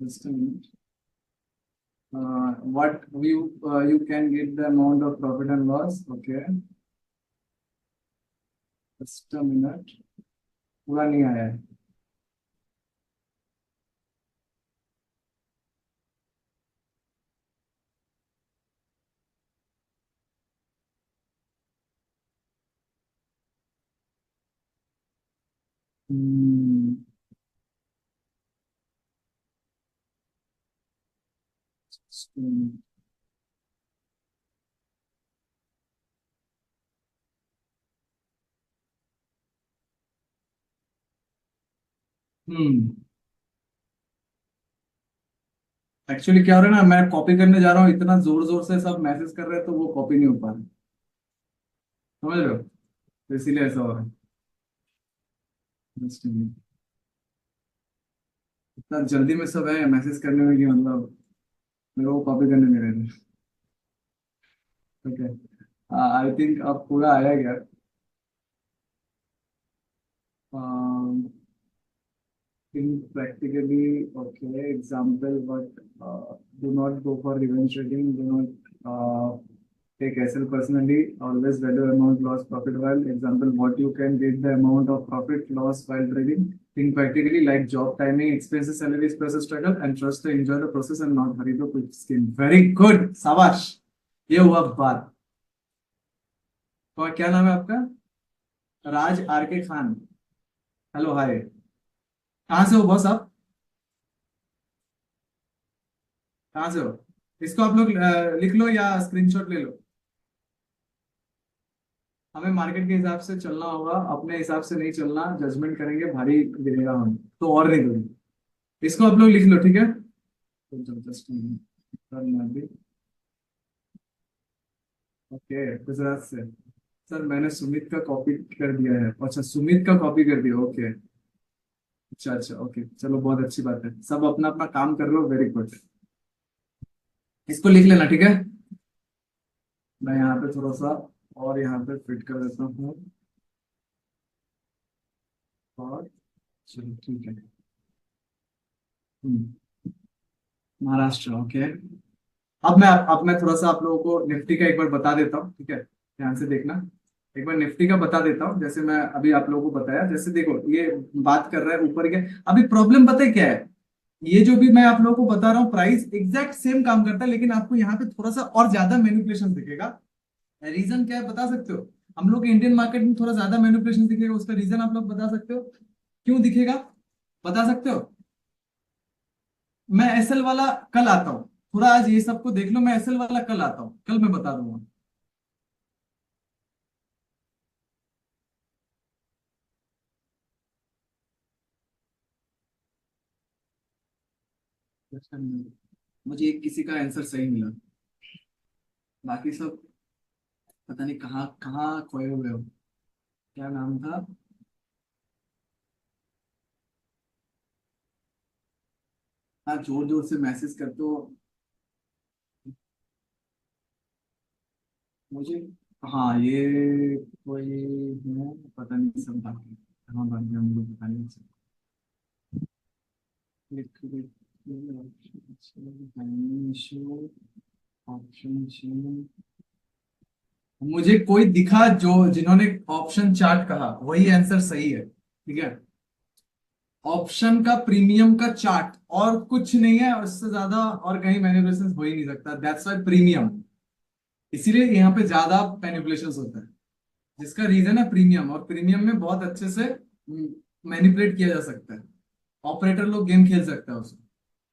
Just a minute. What you can get the amount of profit and loss, okay, just a minute, पूरा नहीं आया है। हम्म, हम्म, एक्चुअली क्या हो रहा है ना, मैं कॉपी करने जा रहा हूँ, इतना जोर जोर से सब मैसेज कर रहे हैं तो वो कॉपी नहीं हो पा रहा, समझ रहे हो, तो इसीलिए ऐसा हो रहा है। Just a minute. इतना जल्दी में सब है मैसेज करने में कि मतलब मेरे को कॉपी करने में रहना। ओके, आई थिंक अब पूरा आया गया। Think practically, okay. Example, but do not go for revenge trading. Do not take SL personally. Always value amount loss profit while. Example, what you can get the amount of profit loss while trading. Think practically like job timing, expenses, salaries, plus a struggle, and trust to enjoy the process and not hurry the quick skin. Very good, शाबाश। ये हुआ बात। और क्या नाम है आपका? राज आर के खान। Hello hi. कहाँ से हो बॉस आप? कहाँ से हो? इसको आप लोग लिख लो या स्क्रीनशॉट ले लो। हमें मार्केट के हिसाब से चलना होगा, अपने हिसाब से नहीं चलना, जजमेंट करेंगे भारी गिरेगा हम तो और नहीं करेंगे। इसको आप लोग लिख लो, ठीक है? तो जबरदस्त करना भी। ओके, गुजरात से। सर मैंने सुमित का कॉपी कर दिया है। अच्छा, सुमित का कॉपी कर दिया, ओके। अच्छा अच्छा, ओके, चलो बहुत अच्छी बात है, सब अपना अपना काम कर रहे हो, वेरी गुड। इसको लिख लेना, ठीक है? मैं यहाँ पे थोड़ा सा और यहाँ पे फिट कर देता हूँ। और चलो ठीक है। हम्म, महाराष्ट्र, ओके। अब मैं थोड़ा सा आप लोगों को निफ्टी का एक बार बता देता हूँ, ठीक है? ध्यान से देखना। एक बार निफ्टी का बता देता हूँ, जैसे मैं अभी आप लोगों को बताया, जैसे देखो ये बात कर रहा है ऊपर के। अभी प्रॉब्लम पता है क्या है? ये जो भी मैं आप लोगों को बता रहा हूँ, प्राइस एग्जैक्ट सेम काम करता है, लेकिन आपको यहाँ पे थोड़ा सा और ज्यादा मैनिपुलेशन दिखेगा। रीजन क्या है बता सकते हो? हम लोग इंडियन मार्केट में थोड़ा ज्यादा मैनिपुलेशन दिखेगा, उसका रीजन आप लोग बता सकते हो? क्यों दिखेगा, बता सकते हो? मैं एसएल वाला कल आता हूँ। थोड़ा आज ये सबको देख लो, मैं एसएल वाला कल आता हूँ, कल मैं बता दूंगा। मुझे एक किसी का आंसर सही मिला, बाकी सब पता नहीं कहाँ कहाँ खोए हुए हो। क्या नाम था? हाँ, जोर जोर से मैसेज करते हो मुझे। हाँ, ये कोई है, पता नहीं सब बाकी कहाँ बन गया, मुझे पता नहीं। ऑप्शन, मुझे कोई दिखा जो जिन्होंने ऑप्शन चार्ट कहा वही आंसर सही है, ठीक है? ऑप्शन का प्रीमियम का चार्ट और कुछ नहीं है, उससे ज्यादा और कहीं मैनिपुलेशन हो ही नहीं सकता, दैट्स वाई प्रीमियम। इसीलिए यहाँ पे ज्यादा मैनिपुलेशन होता है, जिसका रीजन है प्रीमियम, और प्रीमियम में बहुत अच्छे से मैनिपुलेट किया जा सकता है। ऑपरेटर लोग गेम खेल सकता है उसको,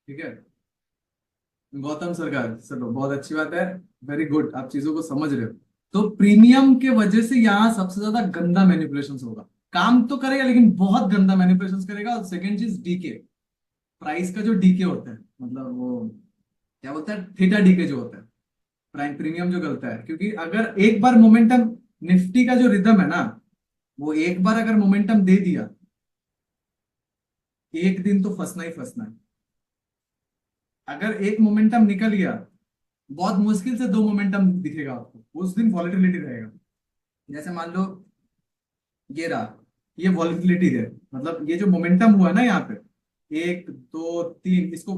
ठीक है? गौतम सरकार, चलो बहुत अच्छी बात है। वेरी गुड, आप चीजों को समझ रहे हो। तो प्रीमियम के वजह से यहाँ सबसे ज्यादा गंदा मैनिपुलेशन होगा। काम तो करेगा लेकिन बहुत गंदा मैनिपुलेशन करेगा। और सेकंड चीज डीके, प्राइस का जो डीके होता है, मतलब वो क्या बोलता है, थीटा डीके जो होता है, प्राइम प्रीमियम जो गलता है, क्योंकि अगर एक बार मोमेंटम, निफ्टी का जो रिदम है ना, वो एक बार अगर मोमेंटम दे दिया, एक दिन तो फंसना ही फंसना है। अगर एक मोमेंटम निकल गया, बहुत मुश्किल से दो मोमेंटम दिखेगा आपको, उस दिन वॉलेटिलिटी रहेगा। जैसे मान लो ये रहा, ये वॉलेटिलिटी है, मतलब ये जो मोमेंटम हुआ ना यहाँ पे, एक दो तीन, इसको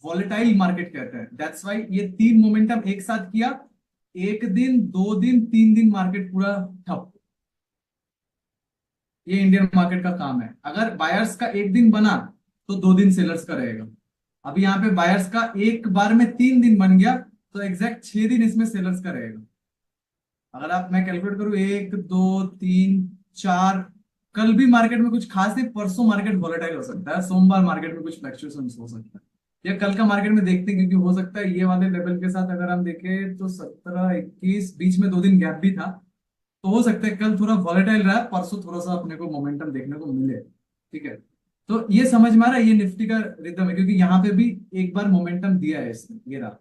वॉलेटाइल मार्केट कहते हैं। दैट्स वाई ये तीन मोमेंटम एक साथ किया, एक दिन, दो दिन, तीन दिन मार्केट पूरा ठप। ये इंडियन मार्केट का काम है। अगर बायर्स का एक दिन बना तो दो दिन सेलर्स का रहेगा। अभी यहाँ पे बायर्स का एक बार में तीन दिन बन गया, तो एग्जैक्ट 6 दिन इसमें सेलर्स का रहेगा। अगर आप, मैं कैलकुलेट करूँ, एक दो तीन चार, कल भी मार्केट में कुछ खास नहीं, परसों मार्केट वॉलेटाइल हो सकता है, सोमवार मार्केट में कुछ फ्लक्चुएशन हो सकता है, या कल का मार्केट में देखते हैं, क्योंकि हो सकता है ये वाले लेवल के साथ अगर हम देखें तो 17 21 बीच में 2 दिन गैप भी था, तो हो सकता है कल थोड़ा वॉलेटाइल रहा, परसों थोड़ा सा अपने को मोमेंटम देखने को मिले, ठीक है? तो ये समझ में आ रहा है, ये निफ्टी का रिदम है, क्योंकि यहाँ पे भी एक बार मोमेंटम दिया है इसने, ये रहा।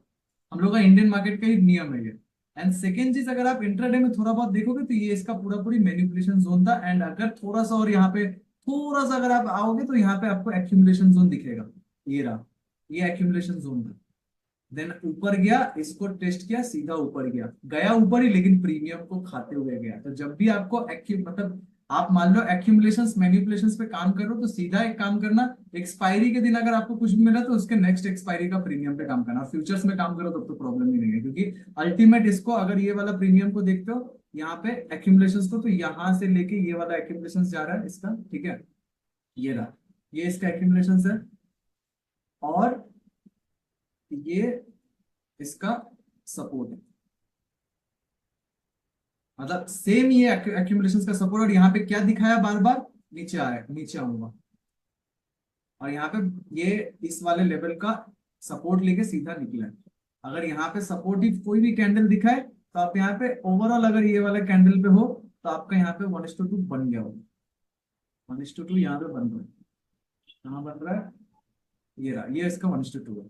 हम लोग का इंडियन मार्केट का ही नियम है ये। एंड सेकेंड चीज, अगर आप इंट्राडे में थोड़ा बहुत देखोगे तो ये इसका पूरा पूरी मैनिपुलेशन जोन था। एंड अगर थोड़ा सा और यहाँ पे थोड़ा सा अगर आप आओगे तो यहाँ पे आपको एक्यूमुलेशन जोन दिखेगा, ये रहा, ये एक्यूमुलेशन जोन था। देन ऊपर गया, इसको टेस्ट किया, सीधा ऊपर गया, गया ऊपर ही, लेकिन प्रीमियम को खाते हुए गया। तो जब भी आपको मतलब आप मान लो एक्यूमुलेशंस मैनिपुलेशंस पे काम कर रहे हो, तो सीधा एक काम करना, एक्सपायरी के दिन अगर आपको कुछ भी मिला तो उसके नेक्स्ट एक्सपायरी का प्रीमियम पे काम करना। फ्यूचर्स में काम करो तब तो प्रॉब्लम ही नहीं है, क्योंकि अल्टीमेट इसको अगर ये वाला प्रीमियम को देखते हो यहाँ पे एक्यूमुलेशंस को, तो यहाँ से लेके ये वाला एक्यूमुलेशंस जा रहा है इसका, ठीक है, ये रहा, ये इसका एक्यूमुलेशंस है, और ये इसका सपोर्ट है। मतलब सेम ये एक्यूमुलेशन का सपोर्ट, और यहाँ पे क्या दिखाया बार बार, नीचे आया, नीचे आऊंगा, और यहाँ पे ये इस वाले लेवल का सपोर्ट लेके सीधा निकला है। अगर यहाँ पे सपोर्टिव कोई भी कैंडल दिखाए तो आप यहाँ पे ओवरऑल अगर ये वाला कैंडल पे हो तो आपका यहाँ पे 1:2 बन गया होगा। 1:2 यहाँ पे बन रहा है, कहाँ बन रहा है, ये रहा, ये इसका 1:2 है।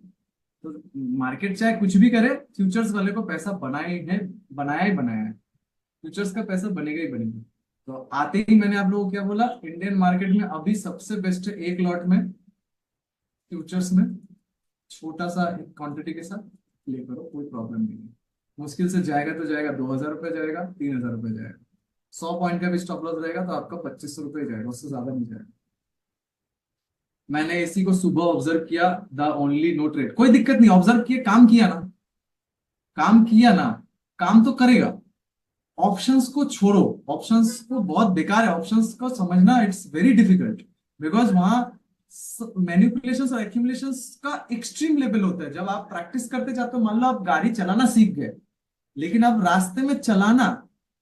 तो मार्केट चाहे कुछ भी करे, फ्यूचर्स वाले को पैसा बनाए है, बनाया ही बनाया है, फ्यूचर्स का पैसा बनेगा ही बनेगा। तो आते ही मैंने आप लोगों को क्या बोला, इंडियन मार्केट में अभी सबसे बेस्ट है एक लॉट में फ्यूचर्स में, छोटा सा क्वांटिटी के साथ प्ले करो, कोई प्रॉब्लम नहीं है। मुश्किल से जाएगा तो जाएगा 2,000 रुपये, जाएगा 3,000 रुपये जाएगा, 100 पॉइंट का भी स्टॉप लॉस रहेगा तो आपका 2,500 रुपये जाएगा, उससे ज्यादा नहीं जाएगा। मैंने इसी को सुबह ऑब्जर्व किया, द ओनली नो ट्रेड, कोई दिक्कत नहीं, ऑब्जर्व किए, काम किया ना, काम किया ना, काम तो करेगा। ऑप्शंस को छोड़ो, ऑप्शंस को बहुत बेकार है, ऑप्शंस को समझना इट्स वेरी डिफिकल्ट, बिकॉज वहां मैनिपुलेशंस और एक्यूमुलेशंस का एक्सट्रीम लेवल होता है। जब आप प्रैक्टिस करते जाते हो, मान लो आप गाड़ी चलाना सीख गए, लेकिन अब रास्ते में चलाना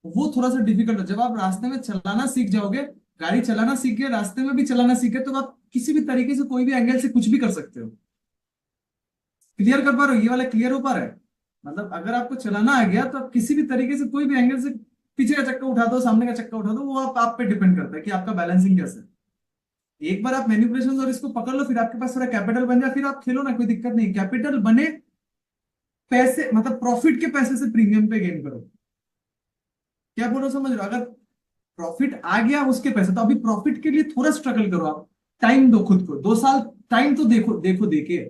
वो थोड़ा सा डिफिकल्ट है। जब आप रास्ते में चलाना सीख जाओगे, गाड़ी चलाना सीख गए, रास्ते में भी चलाना सीख गए, तो आप किसी भी तरीके से कोई भी एंगल से कुछ भी कर सकते हो। क्लियर कर पा रहे हो, ये वाला क्लियर हो पा रहा है? मतलब अगर आपको चलाना आ गया तो आप किसी भी तरीके से कोई भी एंगल से पीछे का चक्का उठा दो, सामने का चक्का उठा दो, वो आप पे डिपेंड करता है कि आपका बैलेंसिंग कैसे है। एक बार आप मैनिपुलेशन और इसको पकड़ लो, फिर आपके पास थोड़ा कैपिटल बन जाए, फिर आप खेलो ना, कोई दिक्कत नहीं, कैपिटल बने, पैसे मतलब प्रॉफिट के पैसे से प्रीमियम पे गेन करो। क्या बोलो, समझ रहे हो? अगर प्रॉफिट आ गया उसके पैसे, तो अभी प्रॉफिट के लिए थोड़ा स्ट्रगल करो आप, टाइम दो खुद को, 2 साल टाइम तो देखो, देखो देखे,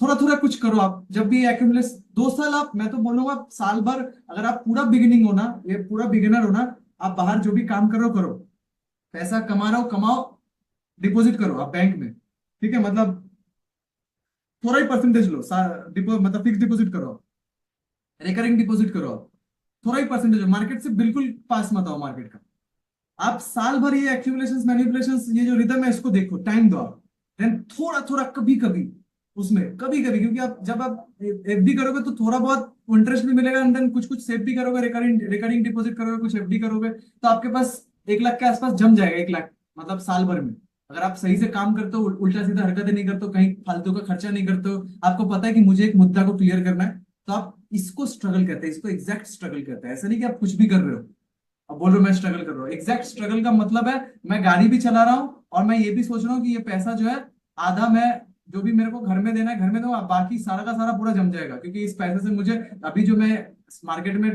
थोड़ा थोड़ा कुछ करो आप। जब भी एक्यूमुलेट 2 साल, आप मैं तो बोलूंगा साल भर, अगर आप पूरा बिगिनिंग हो ना, ये पूरा बिगिनर हो ना, आप बाहर जो भी काम करो करो, पैसा कमा रहे हो कमाओ, डिपॉजिट करो आप बैंक में, ठीक है, मतलब थोड़ा ही परसेंटेज लो, मतलब फिक्स डिपॉजिट करो, रिकरिंग डिपॉजिट करो आप, थोड़ा ही परसेंटेज, मार्केट से बिल्कुल पास मत आओ मार्केट का। आप साल भर ये एक्यूमुलेशंस मैनिपुलेशंस, ये जो रिदम है इसको देखो, टाइम दो आप, देन थोड़ा थोड़ा कभी कभी उसमें, कभी कभी, क्योंकि आप जब आप एफडी करोगे तो थोड़ा बहुत इंटरेस्ट भी मिलेगा, एंड देन कुछ कुछ सेव भी करोगे, रिकरिंग रिकरिंग डिपॉजिट करोगे, कुछ एफडी करोगे, तो आपके पास 1 लाख के आसपास जम जाएगा, 1 लाख, मतलब साल भर में। अगर आप सही से काम करते हो, उल्टा सीधा हरकतें नहीं करते हो, कहीं फालतू का खर्चा नहीं करते हो, आपको पता है कि मुझे एक मुद्दा को क्लियर करना है, तो आप इसको स्ट्रगल कहते हैं, इसको एग्जैक्ट स्ट्रगल कहते हैं। ऐसा नहीं कि आप कुछ भी कर रहे हो, अब बोल रहे हो मैं स्ट्रगल कर रहा हूँ। एग्जैक्ट स्ट्रगल का मतलब है मैं गाड़ी भी चला रहा हूँ और मैं ये भी सोच रहा हूँ कि ये पैसा जो है, आधा मैं जो भी मेरे को घर में देना है घर में दूंगा, बाकी सारा का सारा पूरा जम जाएगा, क्योंकि इस पैसे से मुझे अभी जो मैं मार्केट में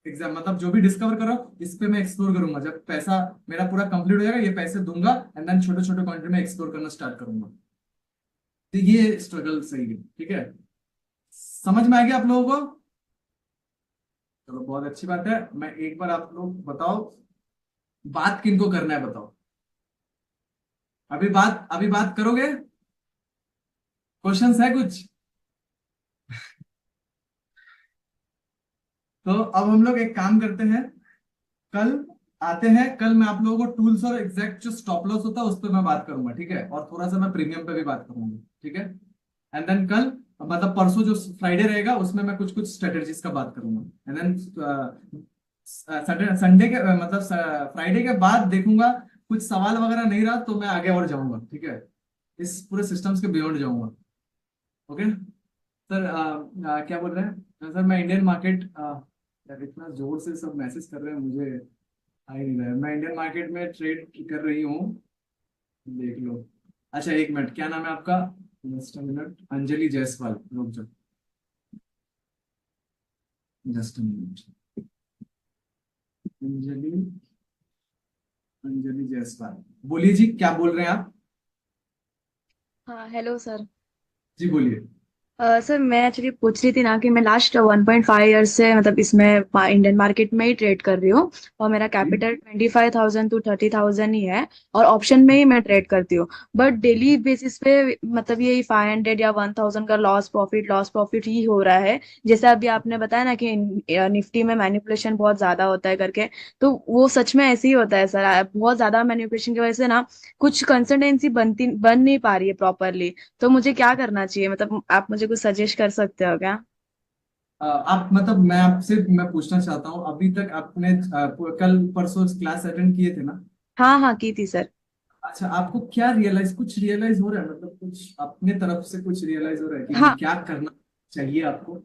एग्जाम मतलब जो भी डिस्कवर कर रहा हूँ, इस पे मैं एक्सप्लोर करूंगा, जब पैसा मेरा पूरा कंप्लीट हो जाएगा, ये पैसे दूंगा, एंड देन छोटे छोटे क्वांटिटी में एक्सप्लोर करना स्टार्ट करूंगा। तो ये स्ट्रगल सही है, ठीक है, समझ में आ गया आप लोगों को? चलो बहुत अच्छी बात है। मैं एक बार, आप लोग बताओ, बात किनको करना है बताओ, अभी बात करोगे? क्वेश्चंस है कुछ? तो अब हम लोग एक काम करते हैं, कल आते हैं, कल मैं आप लोगों को टूल्स और एग्जैक्ट जो स्टॉप लॉस होता है उस पर मैं बात करूंगा, ठीक है, और थोड़ा सा मैं प्रीमियम पे भी बात करूंगा, ठीक है, एंड देन कल, मतलब परसों जो फ्राइडे रहेगा उसमें मैं कुछ कुछ स्ट्रेटेजीज का बात करूंगा, एंड देन संडे के मतलब फ्राइडे के बाद देखूंगा, कुछ सवाल वगैरह नहीं रहा तो मैं आगे और जाऊंगा, ठीक है, इस पूरे सिस्टम्स के बियॉन्ड जाऊंगा। ओके सर, क्या बोल रहे हैं सर? मैं इंडियन मार्केट, यार इतना जोर से सब मैसेज कर रहे हैं, मुझे आ ही नहीं रहा है। मैं इंडियन मार्केट में ट्रेड कर रही हूँ, देख लो। अच्छा एक मिनट, क्या नाम है आपका? Just a minute, Anjali Jaiswal, रुक जाओ, just a minute, Anjali, Anjali Jaiswal, बोलिए जी, क्या बोल रहे हैं आप? हाँ हेलो सर। जी बोलिए। सर मैं एक्चुअली पूछ रही थी ना कि मैं लास्ट 1.5 ईयर से मतलब इसमें इंडियन मार्केट में ही ट्रेड कर रही हूँ। और मेरा जी। कैपिटल 25,000 to 30,000 ही है। और ऑप्शन में ही मैं ट्रेड करती हूँ। बट डेली बेसिस पे मतलब ये 500 या 1,000 का लॉस प्रॉफिट ही हो रहा है। जैसे अभी आपने बताया ना कि निफ्टी में मैनिपुलेशन बहुत ज्यादा होता है करके। तो वो सच में ऐसे ही होता है सर, बहुत ज्यादा मैनिपुलेशन की वजह से ना कुछ कंसिस्टेंसी बन नहीं पा रही है प्रॉपरली। तो मुझे क्या करना चाहिए, मतलब आप मुझे कुछ सजेस्ट कर सकते हो क्या? आप मतलब मैं पूछना चाहता हूँ, अभी तक आपने कल परसों क्लास अटेंड किए थे ना? हाँ हाँ, की थी सर। अच्छा, आपको कुछ रियलाइज हो रहा है, मतलब कुछ अपने तरफ से कुछ रियलाइज हो रहा है कि हाँ। क्या करना चाहिए आपको?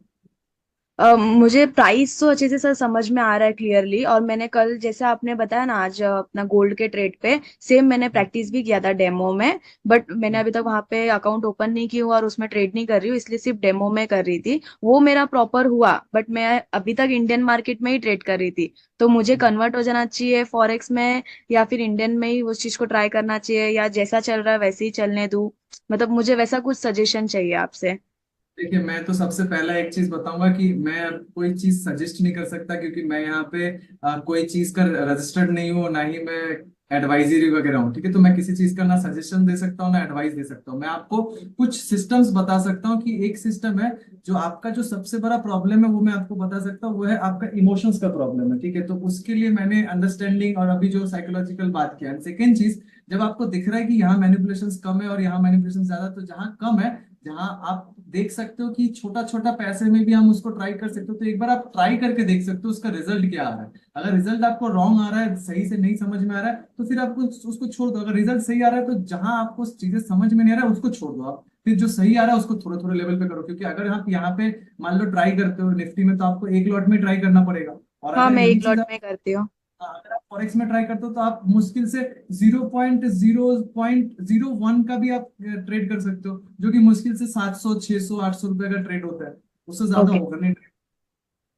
मुझे प्राइस तो अच्छे से सर समझ में आ रहा है क्लियरली। और मैंने कल जैसे आपने बताया ना आज अपना गोल्ड के ट्रेड पे सेम मैंने प्रैक्टिस भी किया था डेमो में। बट मैंने अभी तक वहां पे अकाउंट ओपन नहीं किया हुआ और उसमें ट्रेड नहीं कर रही हूँ, इसलिए सिर्फ डेमो में कर रही थी। वो मेरा प्रॉपर हुआ, बट मैं अभी तक इंडियन मार्केट में ही ट्रेड कर रही थी। तो मुझे कन्वर्ट हो जाना चाहिए फॉरेक्स में, या फिर इंडियन में ही उस चीज को ट्राई करना चाहिए, या जैसा चल रहा है वैसे ही चलने दूँ? मतलब मुझे वैसा कुछ सजेशन चाहिए आपसे। देखिए, मैं तो सबसे पहला एक चीज बताऊंगा कि मैं कोई चीज सजेस्ट नहीं कर सकता, क्योंकि मैं यहाँ पे कोई चीज का रजिस्टर्ड नहीं हूँ, ना ही मैं एडवाइजरी वगैरह हूँ, ठीक है? तो मैं किसी चीज का ना सजेशन दे सकता हूँ ना एडवाइस दे सकता हूँ। मैं आपको कुछ सिस्टम्स बता सकता हूँ कि एक सिस्टम है जो आपका जो सबसे बड़ा प्रॉब्लम है वो मैं आपको बता सकता हूँ, वो है आपका इमोशंस का प्रॉब्लम है, ठीक है? तो उसके लिए मैंने अंडरस्टैंडिंग और अभी जो साइकोलॉजिकल बात किया है। सेकेंड चीज, जब आपको दिख रहा है कि यहाँ मैनिपुलेशन कम है और यहाँ मैनिपुलेशन ज्यादा, तो जहाँ कम है, जहां आप देख सकते हो कि छोटा छोटा पैसे में भी हम उसको ट्राई कर सकते हो, तो एक बार आप ट्राई करके देख सकते हो उसका रिजल्ट क्या आ रहा है। अगर रिजल्ट आपको रॉन्ग आ रहा है, सही से नहीं समझ में आ रहा है, तो फिर आपको उसको छोड़ दो। अगर रिजल्ट सही आ रहा है, तो जहां आपको चीजें समझ में नहीं आ रहा है उसको छोड़ दो आप, फिर जो सही आ रहा है उसको थोड़े थोड़े लेवल पे करो। क्योंकि अगर आप यहाँ पे मान लो ट्राई करते हो निफ्टी में, तो आपको एक लॉट में ट्राई करना पड़ेगा। और हाँ, अगर मैं यही एक चीज लॉट में करती हूँ। अगर आप फॉरेक्स में ट्राई करते हो, तो आप मुश्किल से 0.001 का भी आप ट्रेड कर सकते हो, जो कि मुश्किल से 700 600 800 रुपए का ट्रेड होता है। उससे ज्यादा ओके। होगा नहीं।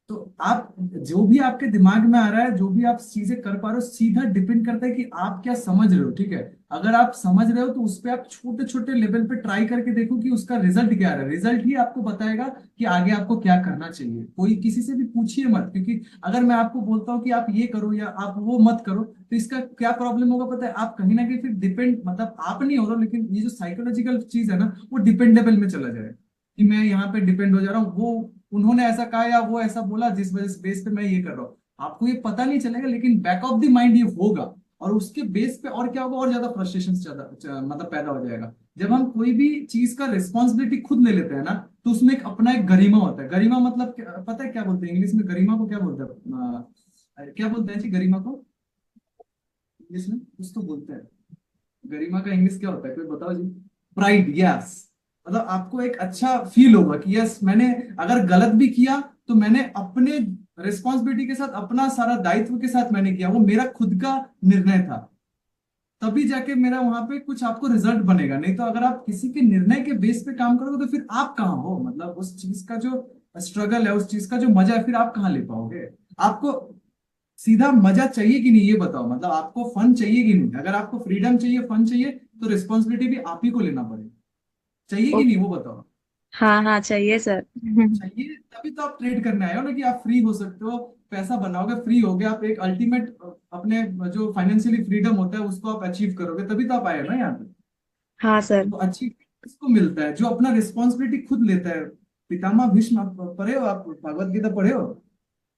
तो आप जो भी आपके दिमाग में आ रहा है, जो भी आप चीजें कर पा रहे हो, सीधा डिपेंड करता है कि आप क्या समझ रहे हो, ठीक है? अगर आप समझ रहे हो, तो उस पर आप छोटे छोटे लेवल पे ट्राई करके देखो कि उसका रिजल्ट क्या आ रहा है। रिजल्ट ही आपको बताएगा कि आगे आपको क्या करना चाहिए। कोई किसी से भी पूछिए मत, क्योंकि अगर मैं आपको बोलता हूँ कि आप ये करो या आप वो मत करो, तो इसका क्या प्रॉब्लम होगा पता है? आप कहीं ना कहीं फिर डिपेंड, मतलब आप नहीं हो रहे हो, लेकिन ये जो साइकोलॉजिकल चीज है ना, वो डिपेंडेबल में चला जाए कि मैं यहाँ पे डिपेंड हो जा रहा हूँ, वो उन्होंने ऐसा कहा या वो ऐसा बोला जिस वजह से बेस पे मैं ये कर रहा हूँ। आपको ये पता नहीं चलेगा, लेकिन बैक ऑफ द माइंड ये होगा। और उसके बेस पे और क्या होगा, और ज्यादा फ्रस्ट्रेशन मतलब पैदा हो जाएगा। जब हम कोई भी चीज का रिस्पॉन्सिबिलिटी खुद ले लेते हैं ना, तो उसमें एक अपना एक गरिमा होता है। गरिमा मतलब पता है क्या बोलते हैं इंग्लिश में? गरिमा को क्या बोलते हैं? क्या बोलते हैं जी गरिमा को इंग्लिश में? कुछ तो बोलते हैं। गरिमा का इंग्लिश क्या होता है, कोई बताओ जी? Pride, yes. मतलब आपको एक अच्छा फील होगा कि यस, मैंने अगर गलत भी किया, तो मैंने अपने रिस्पॉन्सिबिलिटी के साथ, अपना सारा दायित्व के साथ मैंने किया, वो मेरा खुद का निर्णय था। तभी जाके मेरा वहां पे कुछ आपको रिजल्ट बनेगा। नहीं तो अगर आप किसी के निर्णय के बेस पे काम करोगे, तो फिर आप कहाँ हो? मतलब उस चीज का जो स्ट्रगल है, उस चीज का जो मजा है, फिर आप कहाँ ले पाओगे? आपको सीधा मजा चाहिए कि नहीं, ये बताओ। मतलब आपको फन चाहिए कि नहीं? अगर आपको फ्रीडम चाहिए, फन चाहिए, तो रिस्पॉन्सिबिलिटी भी आप ही को लेना पड़ेगा। चाहिए कि नहीं, ओके। वो बताओ। हाँ हाँ, चाहिए सर। चाहिए, तभी तो आप ट्रेड करने आए हो ना, कि आप फ्री हो सकते हो, पैसा बनाओगे, फ्री हो गए आप, एक अल्टीमेट अपने जो फाइनेंशियली फ्रीडम होता है उसको आप अचीव करोगे, तभी तो आप आए हो ना यहाँ पे। हाँ सर। तो अचीव किसको मिलता है? जो अपना रिस्पॉन्सिबिलिटी खुद लेता है। पितामह भीष्म, आप पढ़े हो? आप भगवत गीता पढ़े हो?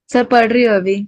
सर पढ़ रही हो अभी।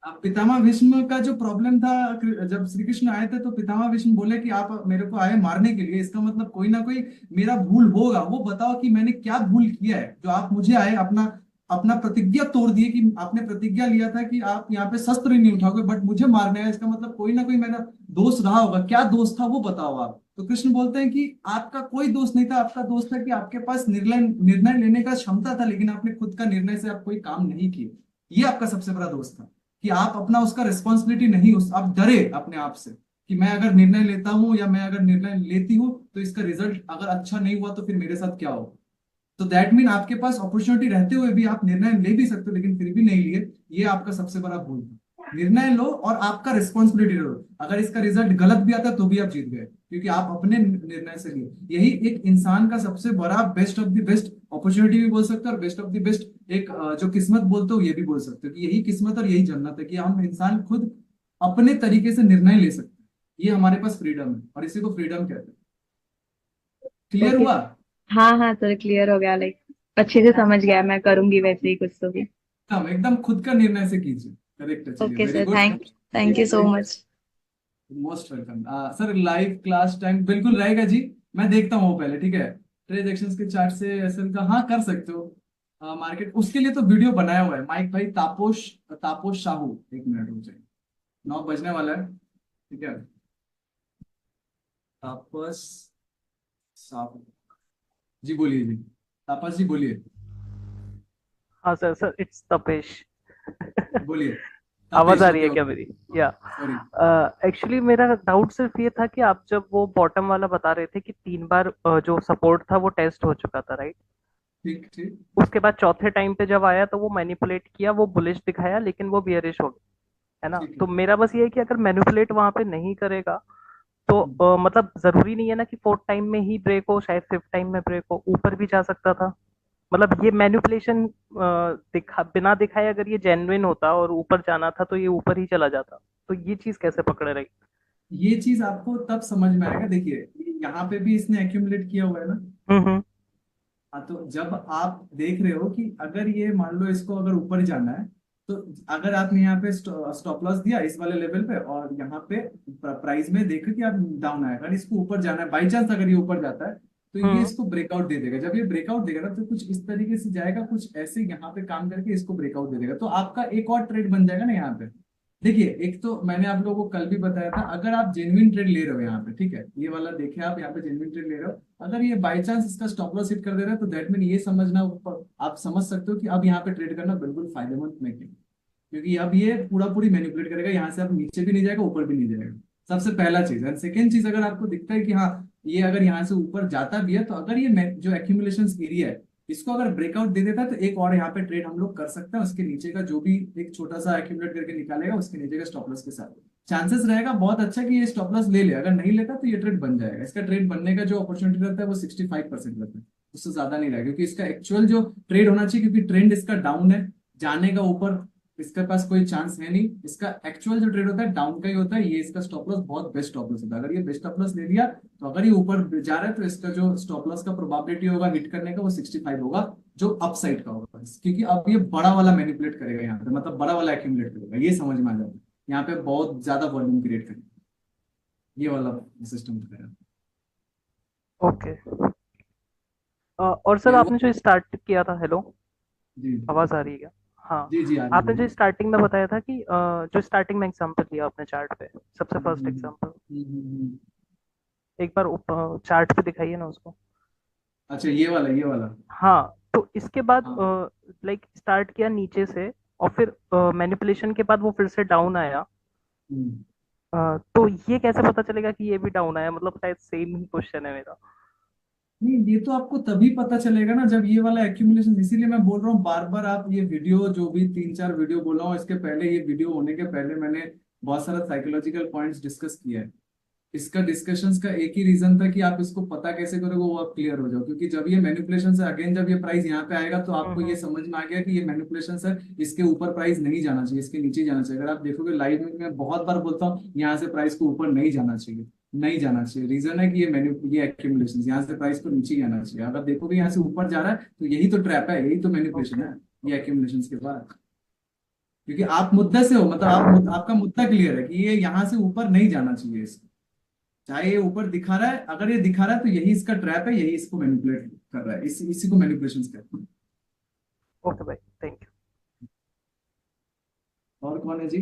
अब पितामह भीष्म का जो प्रॉब्लम था, जब श्री कृष्ण आए थे, तो पितामह भीष्म बोले कि आप मेरे को आए मारने के लिए, इसका मतलब कोई ना कोई मेरा भूल होगा। वो बताओ कि मैंने क्या भूल किया है जो आप मुझे आए अपना अपना प्रतिज्ञा तोड़ दिए, कि आपने प्रतिज्ञा लिया था कि आप यहाँ पे शस्त्र नहीं उठाओगे, बट मुझे मारना है। इसका मतलब कोई ना कोई मेरा दोष रहा होगा। क्या दोष था वो बताओ आप। तो कृष्ण बोलते हैं कि आपका कोई दोष नहीं था। आपका दोष था कि आपके पास निर्णय निर्णय लेने का क्षमता था, लेकिन आपने खुद का निर्णय से आप कोई काम नहीं किए। ये आपका सबसे बड़ा दोष था, कि आप अपना उसका रिस्पॉन्सिबिलिटी नहीं, उस आप डरे अपने आप से, कि मैं अगर निर्णय लेता हूं या मैं अगर निर्णय लेती हूँ, तो इसका रिजल्ट अगर अच्छा नहीं हुआ, तो फिर मेरे साथ क्या हो? तो दैट मीन आपके पास अपॉर्चुनिटी रहते हुए भी आप निर्णय ले भी सकते हो, लेकिन फिर भी नहीं लिए। ये आपका सबसे बड़ा भूल था। निर्णय लो और आपका रिस्पॉन्सिबिलिटी लो। अगर इसका रिजल्ट गलत भी आता है, तो भी आप जीत गए। क्योंकि आप अपने निर्णय से लिए। यही एक इंसान का सबसे बड़ा best of the best opportunity भी बोल सकते हो, और बेस्ट ऑफ द बेस्ट एक जो किस्मत बोलते हो ये भी बोल सकते हो, कि यही किस्मत और यही जन्नत है कि हम इंसान खुद अपने तरीके से निर्णय ले सकते हैं। ये हमारे पास फ्रीडम है, और इसी को फ्रीडम कहते हैं। Clear okay. हुआ? हाँ हाँ सर, क्लियर हो गया, लाइक अच्छे से समझ गया, मैं करूंगी वैसे ही कुछ तो भी। एकदम एकदम खुद का निर्णय से कीजिए। करेक्ट है, चलिए, okay very sir, good. Thank you so much. Most welcome sir. Live class time बिल्कुल रहेगा जी। मैं देखता हूँ वो पहले, ठीक है। ट्रांजेक्शंस के चार्ट से एसएल का हाँ कर सकते हो। मार्केट उसके लिए तो वीडियो बनाया हुआ है माइक भाई, तापोश तापोश साहू। 1 मिनट रुक जाइए, 9 बजने वाला है, ठीक है। तापस साहू जी बोलिए जी। तापस जी बोलिए। हाँ सर, सर इट्स तपेश। बोलिए। आवाज तपेश, आ रही ओके है क्या ओके। मेरी? या सॉरी। एक्चुअली मेरा डाउट सिर्फ ये था कि आप जब वो बॉटम वाला बता रहे थे कि 3 बार जो सपोर्ट था वो टेस्ट हो चुका था, राइट? ठीक ठीक उसके बाद चौथे टाइम पे जब आया तो वो मैनिपुलेट किया, वो बुलिश दिखाया, लेकिन वो बियरिश हो गया, है ना? ठीक है। तो मेरा बस ये है कि अगर मैनिपुलेट वहां पे नहीं करेगा तो हम्म। मतलब जरूरी नहीं है ना कि फोर्थ टाइम में ही ब्रेक हो, शायद फिफ्थ टाइम में ब्रेक हो, ऊपर भी जा सकता था। मतलब ये मैनिपुलेशन बिना दिखाए अगर ये जेन्युइन होता और ऊपर जाना था तो ये ऊपर ही चला जाता, तो ये चीज कैसे पकड़ रही? ये चीज आपको तब समझ में आएगा, देखिए यहाँ पे भी इसने एक्यूमुलेट किया हुआ है ना। हम्म। हाँ, तो जब आप देख रहे हो कि अगर ये मान लो इसको अगर ऊपर जाना है, तो अगर आपने यहाँ पे स्टॉप लॉस दिया इस वाले लेवल पे, और यहाँ पे प्राइस में देखो कि आप डाउन आएगा, अगर इसको ऊपर जाना है बाई चांस अगर ये ऊपर जाता है, तो ये हम्म। इसको ब्रेकआउट दे देगा। जब ये ब्रेकआउट देगा ना, तो कुछ इस तरीके से जाएगा, कुछ ऐसे यहाँ पे काम करके इसको ब्रेकआउट दे देगा, तो आपका एक और ट्रेड बन जाएगा ना यहाँ पे। देखिए, एक तो मैंने आप लोगों को कल भी बताया था, अगर आप जेन्युइन ट्रेड ले रहे हो यहाँ पे, ठीक है, ये वाला देखिए, आप यहाँ पे जेन्युइन ट्रेड ले रहे हो, अगर ये बाई चांस इसका स्टॉप लॉस हिट कर दे रहा है, तो दैट मीन ये समझना, आप समझ सकते हो कि अब यहाँ पे ट्रेड करना बिल्कुल फायदेमंद नहीं है, क्योंकि अब ये पूरा पूरी मैनिपुलेट करेगा, यहाँ से आप नीचे भी नहीं जाएगा, ऊपर भी नहीं जाएगा। सबसे पहला चीज। एंड सेकेंड चीज, अगर आपको दिखता है कि हाँ ये अगर यहाँ से ऊपर जाता भी है, तो अगर ये जो एक्यूमुलेशन एरिया है इसको अगर ब्रेकआउट दे देता है, तो एक और यहाँ पे ट्रेड हम लोग कर सकते हैं, उसके नीचे का जो भी एक छोटा सा एक्यूमुलेट करके निकालेगा, उसके नीचे का स्टॉप लॉस के साथ चांसेस रहेगा बहुत अच्छा कि ये स्टॉप लॉस ले ले। अगर नहीं लेता तो ये ट्रेड बन जाएगा। इसका ट्रेड बनने का जो अपॉर्चुनिटी रहता है वो 65% रहता है, उससे ज्यादा नहीं रहेगा, क्योंकि इसका एक्चुअल जो ट्रेड होना चाहिए, क्योंकि ट्रेंड इसका डाउन है, जाने का ऊपर इसके पास कोई चांस है नहीं। इसका एक्चुअल जो ट्रेड होता है डाउन का ही होता है। ये इसका स्टॉप लॉस बहुत बेस्ट स्टॉप लॉस होता है। अगर ये बेस्ट स्टॉप लॉस ले लिया, तो अगर ये ऊपर जा रहा है, तो इसका जो स्टॉप लॉस का प्रोबेबिलिटी होगा हिट करने का वो 65 होगा, जो अपसाइड का होगा, क्योंकि अब ये बड़ा वाला मैनिपुलेट करेगा यहाँ पे, मतलब बड़ा वाला एक्यूमुलेट करेगा, ये समझ में आ जाता है। यहाँ पे बहुत ज्यादा वॉल्यूम क्रिएट करेगा, ये वाला सिस्टम करेगा। ओके। और सर क्लियर हुआ? आपने जो स्टार्ट किया था, हेलो, जी आवाज आ रही है क्या? हाँ। जी जी, आ रही आपने जो है। स्टार्टिंग में बताया था कि जो स्टार्टिंग में एग्जांपल लिया आपने चार्ट पे, सबसे हम्म, फर्स्ट हम्म, एग्जांपल, हम्म। एक बार चार्ट पे दिखाइए ना उसको। अच्छा, ये वाला, ये वाला। हाँ, तो इसके बाद हाँ। लाइक स्टार्ट किया नीचे से, और फिर मैनिपुलेशन के बाद वो फिर से डाउन आया। हम्म। तो ये कैसे पता चलेगा कि ये भी डाउन आया? मतलब शायद सेम ही क्वेश्चन है मेरा। नहीं, ये तो आपको तभी पता चलेगा ना जब ये वाला एक्यूमुलेशन, इसीलिए मैं बोल रहा हूँ बार बार, आप ये वीडियो जो भी 3-4 वीडियो बोला हूँ, इसके पहले, ये वीडियो होने के पहले मैंने बहुत सारा साइकोलॉजिकल पॉइंट्स डिस्कस किया है। इसका डिस्कशंस का एक ही रीजन था कि आप इसको पता कैसे करोगे, वो आप क्लियर हो जाओ, क्योंकि जब ये मैनिपुलेशन से अगेन जब ये प्राइस यहाँ पे आएगा, तो आपको ये हम्म। समझ में आ गया कि ये मैनिपुलेशन है, इसके ऊपर प्राइस नहीं जाना चाहिए, इसके नीचे जाना चाहिए। अगर आप देखोगे लाइव में, मैं बहुत बार बोलता हूँ यहाँ से प्राइस को ऊपर नहीं जाना चाहिए, नहीं जाना चाहिए। रीजन है कि ये एक्यूमुलेशन, यहाँ से प्राइस को नीचे जाना चाहिए। अगर देखोगे यहाँ से ऊपर जा रहा है, तो यही तो ट्रैप है, यही तो मैनिपुलेशन ओके। है, ये एक्यूमुलेशन के बाद। क्योंकि आप मुद्दे से हो, मतलब आपका मुद्दा क्लियर है कि ये यहाँ से ऊपर नहीं जाना चाहिए, चाहे ये ऊपर दिखा रहा है, अगर ये दिखा रहा है तो यही इसका ट्रैप है, यही इसको मैनिपुलेट कर रहा है, इसी को मैनिपुलेशन कहते हैं। ओके भाई, थैंक यू। और कौन है जी?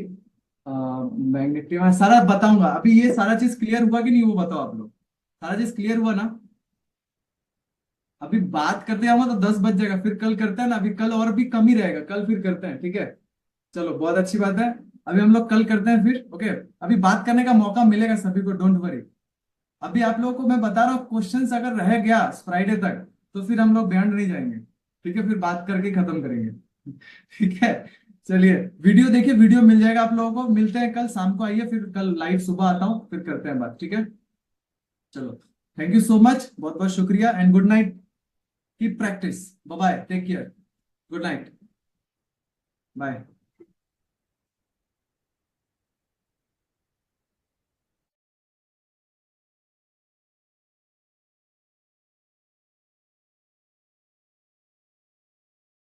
बैंक निफ्टी में सारा बताऊंगा। अभी ये सारा चीज क्लियर हुआ कि नहीं, वो बताओ आप लोग। सारा चीज क्लियर हुआ ना? अभी बात करते हैं तो 10 बज जाएगा, फिर कल करते हैं ना, अभी कल और भी कम ही रहेगा, कल फिर करते हैं, ठीक है। चलो, बहुत अच्छी बात है। अभी हम लोग कल करते हैं फिर, ओके। अभी बात करने का मौका मिलेगा सभी को, डोंट वरी। अभी आप लोगों को मैं बता रहा हूँ, क्वेश्चंस अगर रह गया फ्राइडे तक, तो फिर हम लोग बियॉन्ड नहीं जाएंगे, ठीक है, फिर बात करके खत्म करेंगे। ठीक है। चलिए, वीडियो देखिए, वीडियो मिल जाएगा आप लोगों को। मिलते हैं कल शाम को, आइए, फिर कल लाइव सुबह आता हूँ, फिर करते हैं बात, ठीक है। चलो, थैंक यू सो मच, बहुत बहुत शुक्रिया and good night, keep practice, bye bye, take care, good night, bye.